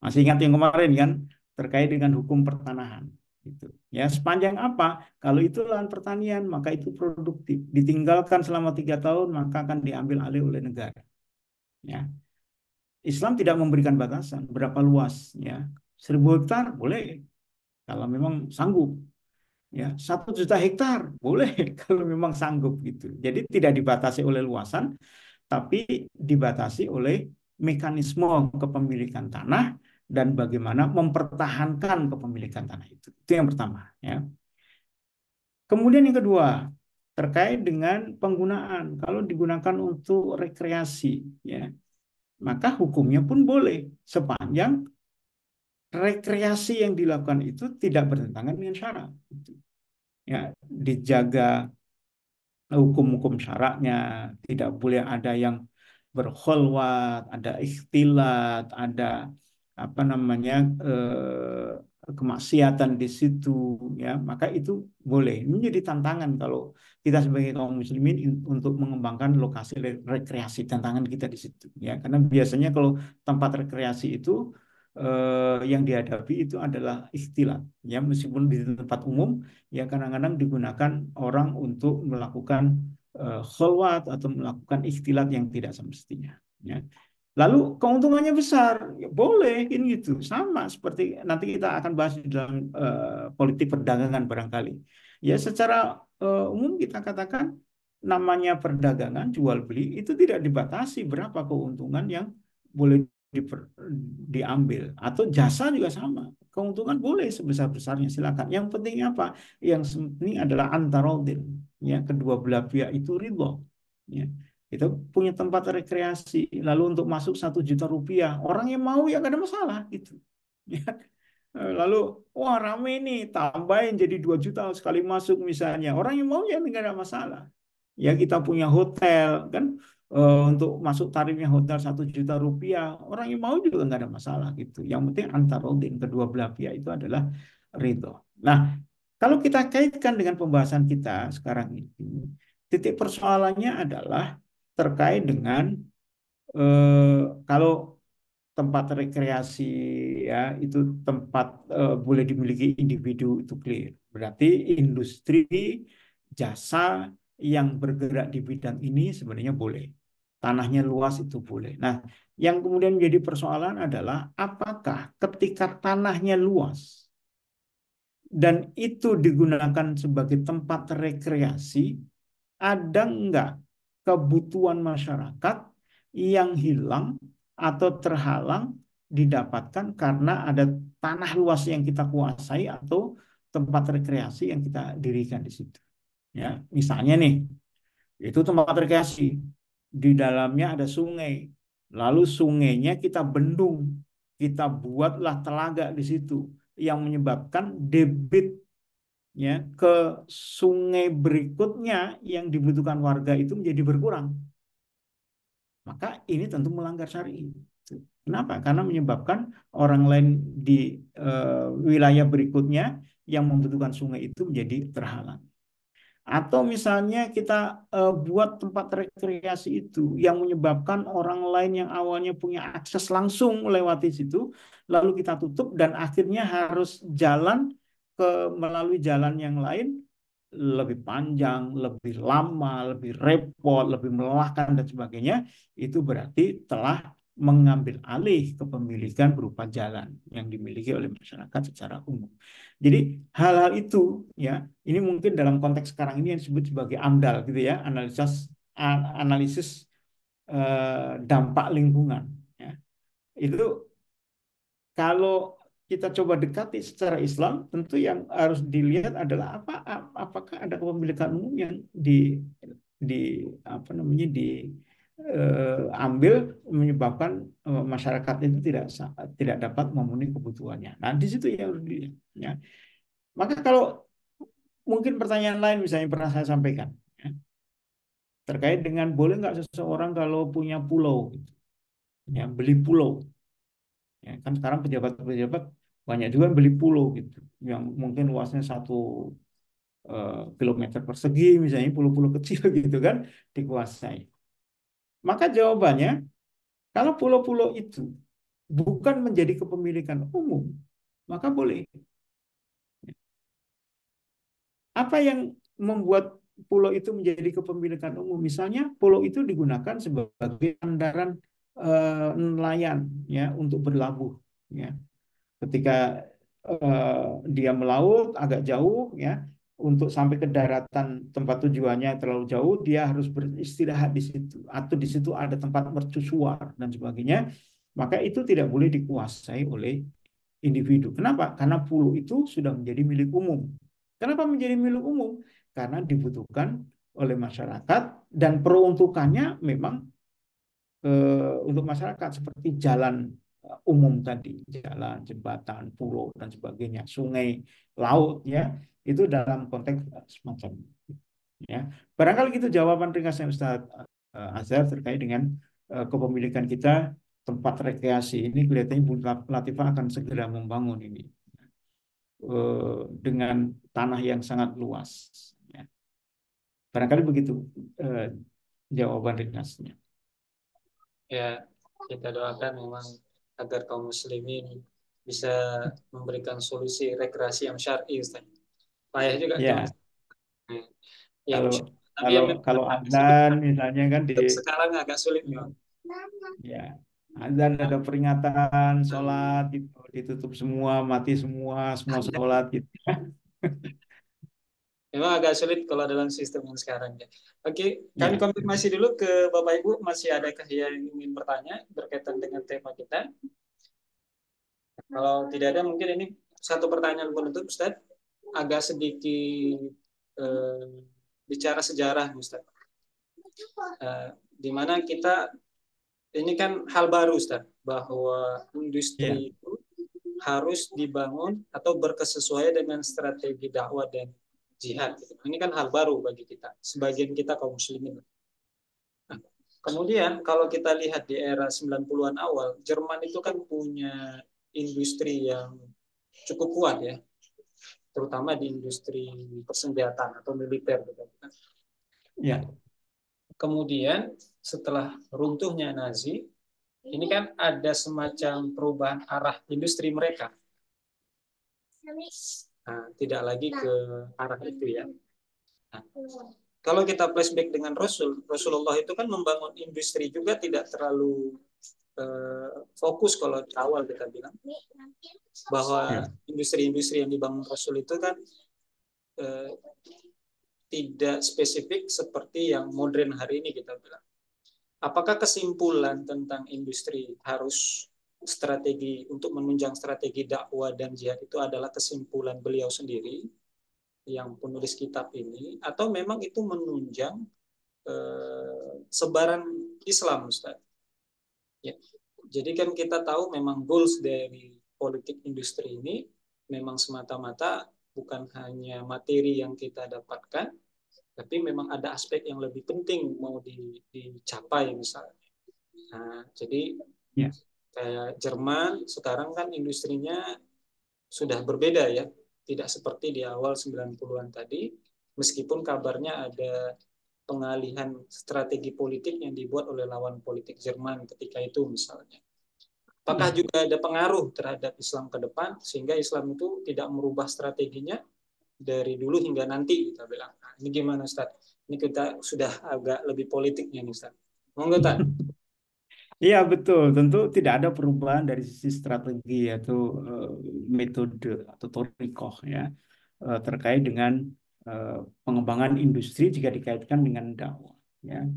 Masih ingat yang kemarin kan terkait dengan hukum pertanahan. Gitu. Ya, sepanjang apa? Kalau itu lahan pertanian, maka itu produktif. Ditinggalkan selama 3 tahun, maka akan diambil alih oleh negara. Ya, Islam tidak memberikan batasan berapa luas. Ya, 1.000 hektar boleh kalau memang sanggup. Ya, 1 juta hektar boleh kalau memang sanggup gitu. Jadi tidak dibatasi oleh luasan, tapi dibatasi oleh mekanisme kepemilikan tanah dan bagaimana mempertahankan kepemilikan tanah itu. Itu yang pertama. Ya. Kemudian yang kedua, terkait dengan penggunaan. Kalau digunakan untuk rekreasi, ya, maka hukumnya pun boleh sepanjang rekreasi yang dilakukan itu tidak bertentangan dengan syarat. Ya, dijaga hukum-hukum syaraknya, tidak boleh ada yang berkholwat, ada ikhtilat, ada apa namanya kemaksiatan di situ, ya maka itu boleh. Ini menjadi tantangan kalau kita sebagai kaum muslimin untuk mengembangkan lokasi rekreasi, tantangan kita di situ, ya karena biasanya kalau tempat rekreasi itu yang dihadapi itu adalah ikhtilat, ya meskipun di tempat umum ya kadang-kadang digunakan orang untuk melakukan kholwat atau melakukan ikhtilat yang tidak semestinya. Ya. Lalu keuntungannya besar, ya boleh ini gitu. Sama seperti nanti kita akan bahas di dalam politik perdagangan barangkali. Ya secara umum kita katakan namanya perdagangan jual beli itu tidak dibatasi berapa keuntungan yang boleh diambil atau jasa juga sama. Keuntungan boleh sebesar-besarnya silakan. Yang penting apa? Yang penting adalah antarodin. Ya, kedua belah pihak itu ridho. Ya. Kita punya tempat rekreasi, lalu untuk masuk 1 juta rupiah, orang yang mau ya gak ada masalah gitu. Ya. Lalu, wah rame nih, tambahin jadi 2 juta sekali masuk misalnya. Orang yang mau ya nggak ada masalah. Ya kita punya hotel kan, untuk masuk tarifnya hotel 1 juta rupiah, orang yang mau juga nggak ada masalah gitu. Yang penting antarodin kedua belah pihak itu adalah ridho. Nah, kalau kita kaitkan dengan pembahasan kita sekarang ini, titik persoalannya adalah terkait dengan kalau tempat rekreasi ya itu tempat boleh dimiliki individu itu clear. Berarti industri jasa yang bergerak di bidang ini sebenarnya boleh. Tanahnya luas itu boleh. Nah, yang kemudian menjadi persoalan adalah apakah ketika tanahnya luas dan itu digunakan sebagai tempat rekreasi, ada enggak kebutuhan masyarakat yang hilang atau terhalang didapatkan karena ada tanah luas yang kita kuasai atau tempat rekreasi yang kita dirikan di situ. Ya, misalnya nih, itu tempat rekreasi, di dalamnya ada sungai, lalu sungainya kita bendung, kita buatlah telaga di situ yang menyebabkan debit ya ke sungai berikutnya yang dibutuhkan warga itu menjadi berkurang. Maka ini tentu melanggar syar'i. Kenapa? Karena menyebabkan orang lain di wilayah berikutnya yang membutuhkan sungai itu menjadi terhalang. Atau misalnya kita buat tempat rekreasi itu yang menyebabkan orang lain yang awalnya punya akses langsung melewati situ, lalu kita tutup dan akhirnya harus jalan melalui jalan yang lain lebih panjang, lebih lama, lebih repot, lebih melelahkan dan sebagainya, itu berarti telah mengambil alih kepemilikan berupa jalan yang dimiliki oleh masyarakat secara umum. Jadi hal-hal itu ya, ini mungkin dalam konteks sekarang ini yang disebut sebagai AMDAL gitu ya, analisis dampak lingkungan. Ya. Itu kalau kita coba dekati secara Islam, tentu yang harus dilihat adalah apakah ada kepemilikan umum yang di apa namanya diambil menyebabkan masyarakat itu tidak dapat memenuhi kebutuhannya. Nah, di situ yang harus dilihat. Ya. Maka kalau mungkin pertanyaan lain misalnya pernah saya sampaikan, ya, terkait dengan boleh nggak seseorang kalau punya pulau, gitu, ya, beli pulau. Ya, kan sekarang pejabat-pejabat banyak juga yang beli pulau gitu, yang mungkin luasnya 1 kilometer persegi, misalnya pulau-pulau kecil gitu kan dikuasai. Maka jawabannya, kalau pulau-pulau itu bukan menjadi kepemilikan umum, maka boleh. Apa yang membuat pulau itu menjadi kepemilikan umum? Misalnya pulau itu digunakan sebagai sandaran nelayan ya untuk berlabuh ya. Ketika dia melaut agak jauh ya, untuk sampai ke daratan tempat tujuannya terlalu jauh, dia harus beristirahat di situ atau di situ ada tempat mercusuar dan sebagainya, maka itu tidak boleh dikuasai oleh individu. Kenapa? Karena pulau itu sudah menjadi milik umum. Kenapa menjadi milik umum? Karena dibutuhkan oleh masyarakat dan peruntukannya memang untuk masyarakat seperti jalan umum tadi, jalan, jembatan, pulau dan sebagainya, sungai, laut ya, itu dalam konteks semacam ya. Barangkali itu jawaban ringkasnya Ustaz Azhar terkait dengan kepemilikan kita tempat rekreasi ini. Kelihatannya Bu Latifah akan segera membangun ini dengan tanah yang sangat luas ya. Barangkali begitu eh, jawaban ringkasnya. Ya, kita doakan memang agar kaum muslimin bisa memberikan solusi rekreasi yang syar'i, Ustaz. Payah juga tuh. Ya, Ya, kalau tapi kalau yang memang kalau agak sulit. azan misalnya kan Untuk sekarang agak sulit memang. ya, azan Nah, ada peringatan sholat gitu, ditutup semua, mati semua, semua sholat gitu. memang agak sulit kalau dalam sistem yang sekarang ya. Oke, kami Ya, konfirmasi dulu ke Bapak Ibu, masih adakah yang ingin bertanya berkaitan dengan tema kita? Kalau tidak ada, mungkin ini satu pertanyaan penutup, Ustaz. Agak sedikit eh, bicara sejarah, Ustaz. Di mana kita, ini kan hal baru, Ustaz, bahwa ya, industri itu harus dibangun atau berkesesuaian dengan strategi dakwah dan jihad. Ini kan hal baru bagi kita, sebagian kita kaum muslimin. Nah, kemudian kalau kita lihat di era 90-an awal, Jerman itu kan punya industri yang cukup kuat ya, terutama di industri persenjataan atau militer. Nah, ya, kemudian setelah runtuhnya Nazi, ini kan ada semacam perubahan arah industri mereka. Nah, tidak lagi ke arah itu ya. Nah, kalau kita flashback dengan Rasulullah itu kan membangun industri juga tidak terlalu fokus. Kalau di awal kita bilang bahwa ya, industri-industri yang dibangun Rasul itu kan eh, tidak spesifik seperti yang modern hari ini kita bilang. Apakah kesimpulan tentang industri harus strategi untuk menunjang strategi dakwah dan jihad itu adalah kesimpulan beliau sendiri yang penulis kitab ini, atau memang itu menunjang sebaran Islam, Ustaz? Ya. Jadi kan kita tahu memang goals dari politik industri ini memang semata-mata bukan hanya materi yang kita dapatkan, tapi memang ada aspek yang lebih penting mau dicapai misalnya. Nah, jadi ya, kayak Jerman sekarang kan industrinya sudah berbeda ya, tidak seperti di awal 90-an tadi, meskipun kabarnya ada pengalihan strategi politik yang dibuat oleh lawan politik Jerman ketika itu misalnya. Apakah ya. juga ada pengaruh terhadap Islam ke depan sehingga Islam itu tidak merubah strateginya dari dulu hingga nanti kita bilang. Nah, ini gimana Ustaz? Ini kita sudah agak lebih politiknya nih Ustaz. Monggo Tan. Iya betul, tentu tidak ada perubahan dari sisi strategi atau metode atau torikoh ya terkait dengan eh, pengembangan industri jika dikaitkan dengan dakwah. Ya.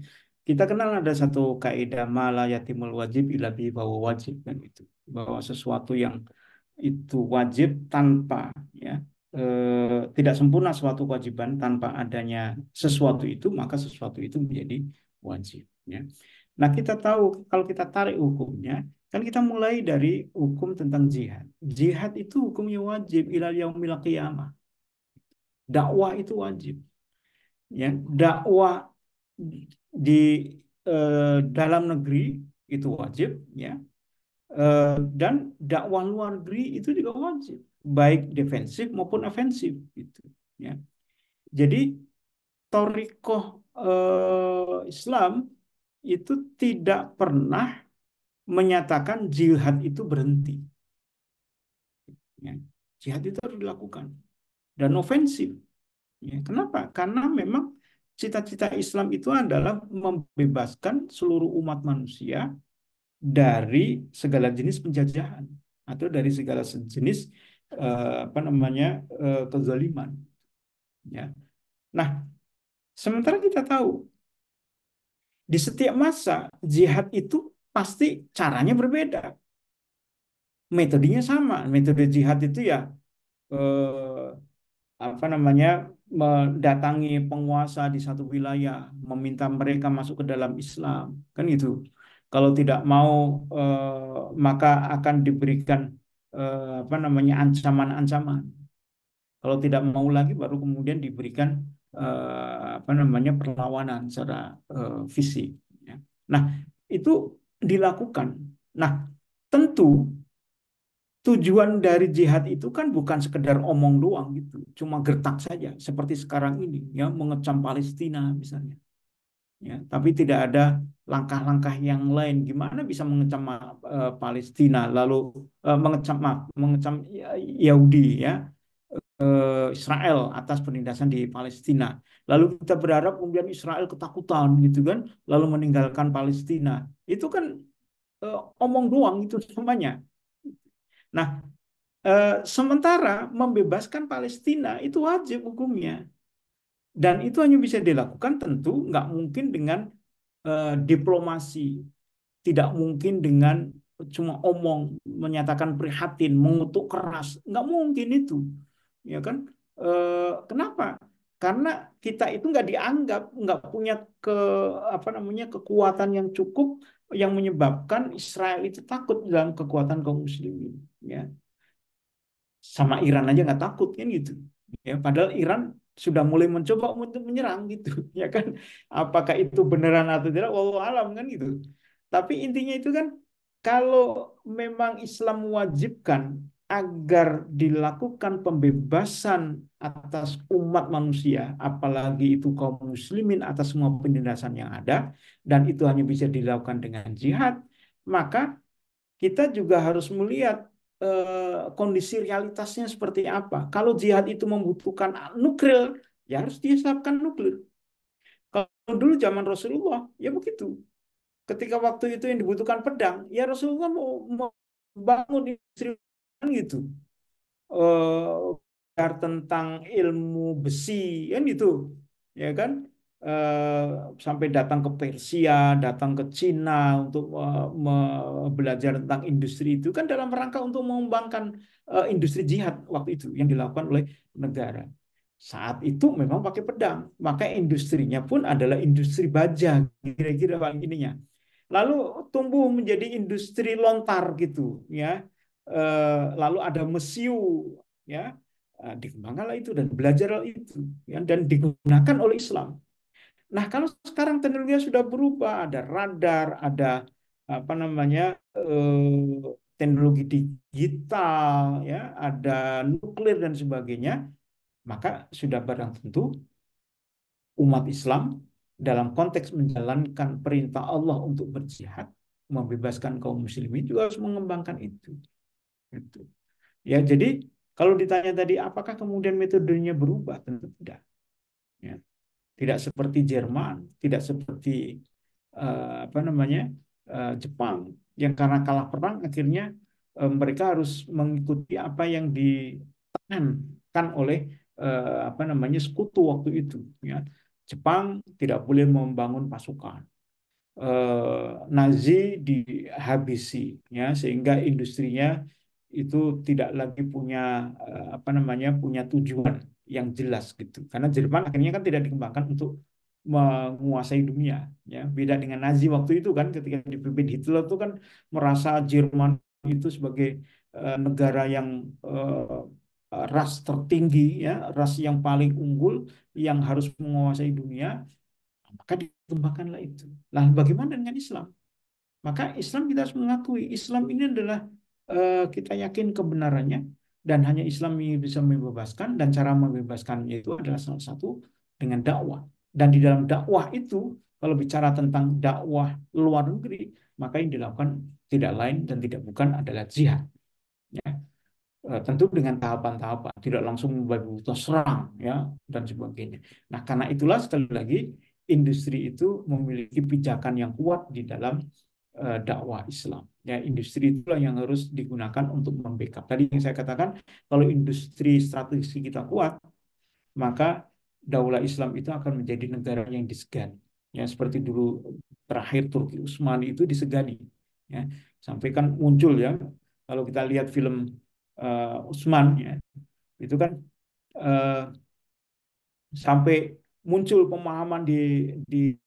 kita kenal ada satu kaidah ma la yatimul wajib illa bi bahwa wajib kan itu. Bahwa sesuatu yang itu wajib tanpa ya tidak sempurna suatu kewajiban tanpa adanya sesuatu itu maka sesuatu itu menjadi wajib ya. Nah, kita tahu kalau kita tarik hukumnya kan kita mulai dari hukum tentang jihad. Jihad itu hukumnya wajib ilal yaumil qiyamah. Dakwah itu wajib ya. Dakwah di dalam negeri itu wajib ya. Dan dakwah luar negeri itu juga wajib, baik defensif maupun ofensif gitu ya. Jadi thoriqoh Islam itu tidak pernah menyatakan jihad itu berhenti ya. Jihad itu harus dilakukan dan ofensif ya. Kenapa? Karena memang cita-cita Islam itu adalah membebaskan seluruh umat manusia dari segala jenis penjajahan atau dari segala jenis apa namanya kezaliman ya. Nah, sementara kita tahu di setiap masa jihad itu pasti caranya berbeda, metodenya sama. Metode jihad itu ya eh, apa namanya mendatangi penguasa di satu wilayah, meminta mereka masuk ke dalam Islam, kan itu. Kalau tidak mau maka akan diberikan apa namanya ancaman-ancaman. Kalau tidak mau lagi baru kemudian diberikan apa namanya perlawanan secara fisik. Ya. Nah, itu dilakukan. Nah, tentu tujuan dari jihad itu kan bukan sekedar omong doang gitu, cuma gertak saja seperti sekarang ini ya mengecam Palestina misalnya ya, tapi tidak ada langkah-langkah yang lain gimana bisa mengecam Palestina lalu mengecam Yahudi ya Israel atas penindasan di Palestina. Lalu kita berharap kemudian Israel ketakutan gitu kan, lalu meninggalkan Palestina. Itu kan omong doang itu semuanya. Nah, sementara membebaskan Palestina itu wajib hukumnya. Dan itu hanya bisa dilakukan tentu nggak mungkin dengan diplomasi, tidak mungkin dengan cuma omong, menyatakan prihatin, mengutuk keras, nggak mungkin itu, ya kan? Kenapa? Karena kita itu nggak dianggap, nggak punya ke apa namanya kekuatan yang cukup yang menyebabkan Israel itu takut dalam kekuatan kaum muslimin, ya sama Iran aja nggak takut kan gitu ya padahal Iran sudah mulai mencoba untuk menyerang gitu ya kan apakah itu beneran atau tidak wallahu alam kan gitu tapi intinya itu kan kalau memang Islam mewajibkan agar dilakukan pembebasan atas umat manusia apalagi itu kaum muslimin atas semua penindasan yang ada dan itu hanya bisa dilakukan dengan jihad maka kita juga harus melihat kondisi realitasnya seperti apa. Kalau jihad itu membutuhkan nuklir, ya harus disiapkan nuklir. Kalau dulu zaman Rasulullah, ya begitu. Ketika waktu itu yang dibutuhkan pedang, ya Rasulullah mau bangun industri gitu. Belajar tentang ilmu besi, kan itu, ya kan? Eh, Sampai datang ke Persia, datang ke Cina untuk belajar tentang industri itu kan dalam rangka untuk mengembangkan industri jihad waktu itu yang dilakukan oleh negara. Saat itu memang pakai pedang, maka industrinya pun adalah industri baja, kira-kira paling ininya. Lalu tumbuh menjadi industri lontar gitu, ya. Lalu ada mesiu, ya. Dikembangkanlah itu dan belajarlah itu, ya, dan digunakan oleh Islam. Nah, kalau sekarang teknologi sudah berubah, ada radar, ada apa namanya teknologi digital, ya, ada nuklir dan sebagainya, maka sudah barang tentu umat Islam dalam konteks menjalankan perintah Allah untuk berjihad, membebaskan kaum muslimin juga harus mengembangkan itu. Gitu. Ya, jadi kalau ditanya tadi apakah kemudian metodenya berubah, tentu tidak. Ya. Tidak seperti Jerman, tidak seperti apa namanya Jepang yang karena kalah perang akhirnya mereka harus mengikuti apa yang ditekankan oleh apa namanya sekutu waktu itu. Ya. Jepang tidak boleh membangun pasukan, Nazi dihabisi, ya, sehingga industrinya itu tidak lagi punya apa namanya, punya tujuan yang jelas gitu. Karena Jerman akhirnya kan tidak dikembangkan untuk menguasai dunia, ya. Beda dengan Nazi waktu itu kan, ketika dipimpin Hitler itu kan merasa Jerman itu sebagai negara yang ras tertinggi, ya, ras yang paling unggul yang harus menguasai dunia, maka dikembangkanlah itu. Nah, bagaimana dengan Islam? Maka Islam kita harus mengakui Islam ini adalah kita yakin kebenarannya, dan hanya Islam yang bisa membebaskan, dan cara membebaskannya itu adalah salah satu dengan dakwah. Dan di dalam dakwah itu, kalau bicara tentang dakwah luar negeri, maka yang dilakukan tidak lain dan tidak bukan adalah jihad. Ya. Tentu dengan tahapan-tahapan, tidak langsung membabi buta serang, ya, dan sebagainya. Nah, karena itulah sekali lagi industri itu memiliki pijakan yang kuat di dalam dakwah Islam. Ya, industri itulah yang harus digunakan untuk membackup. Tadi yang saya katakan, kalau industri strategi kita kuat, maka daulah Islam itu akan menjadi negara yang disegani. Ya, seperti dulu terakhir Turki Utsmani itu disegani. Ya, sampai kan muncul, ya, kalau kita lihat film Utsman, ya, itu kan uh, sampai muncul pemahaman di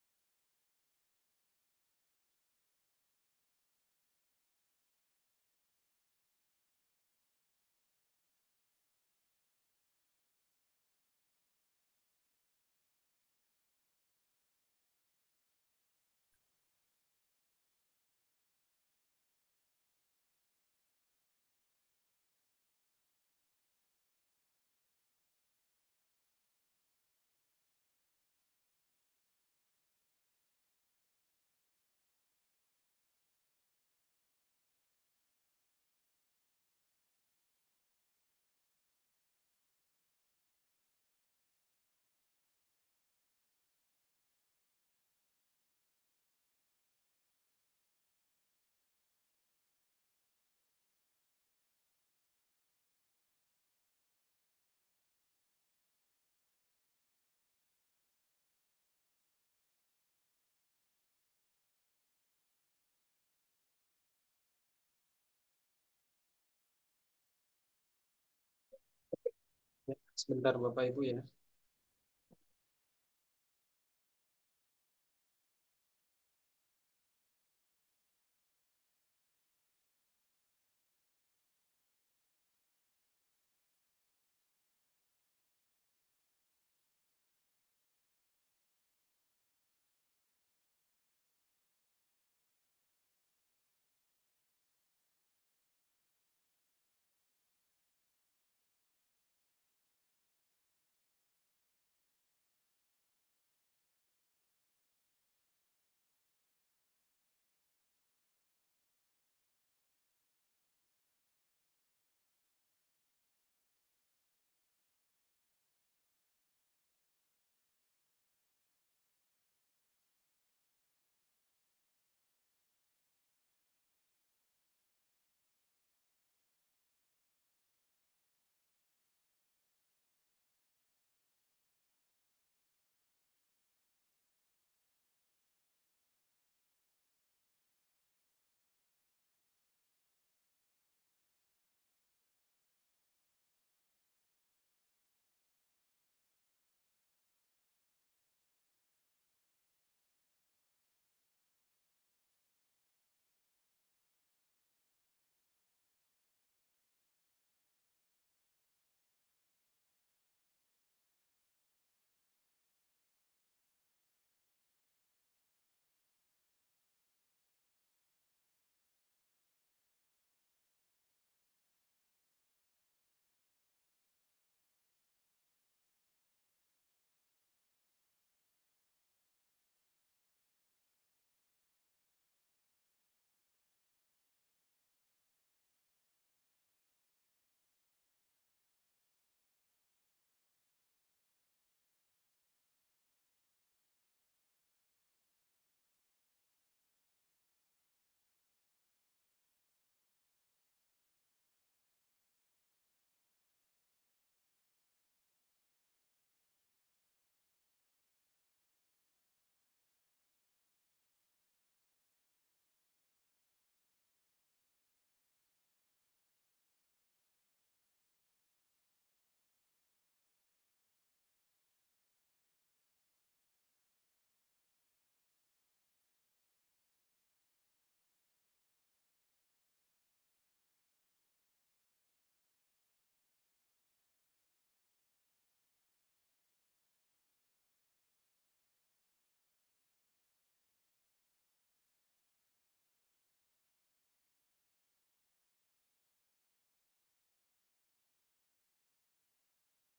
Sebentar Bapak Ibu ya.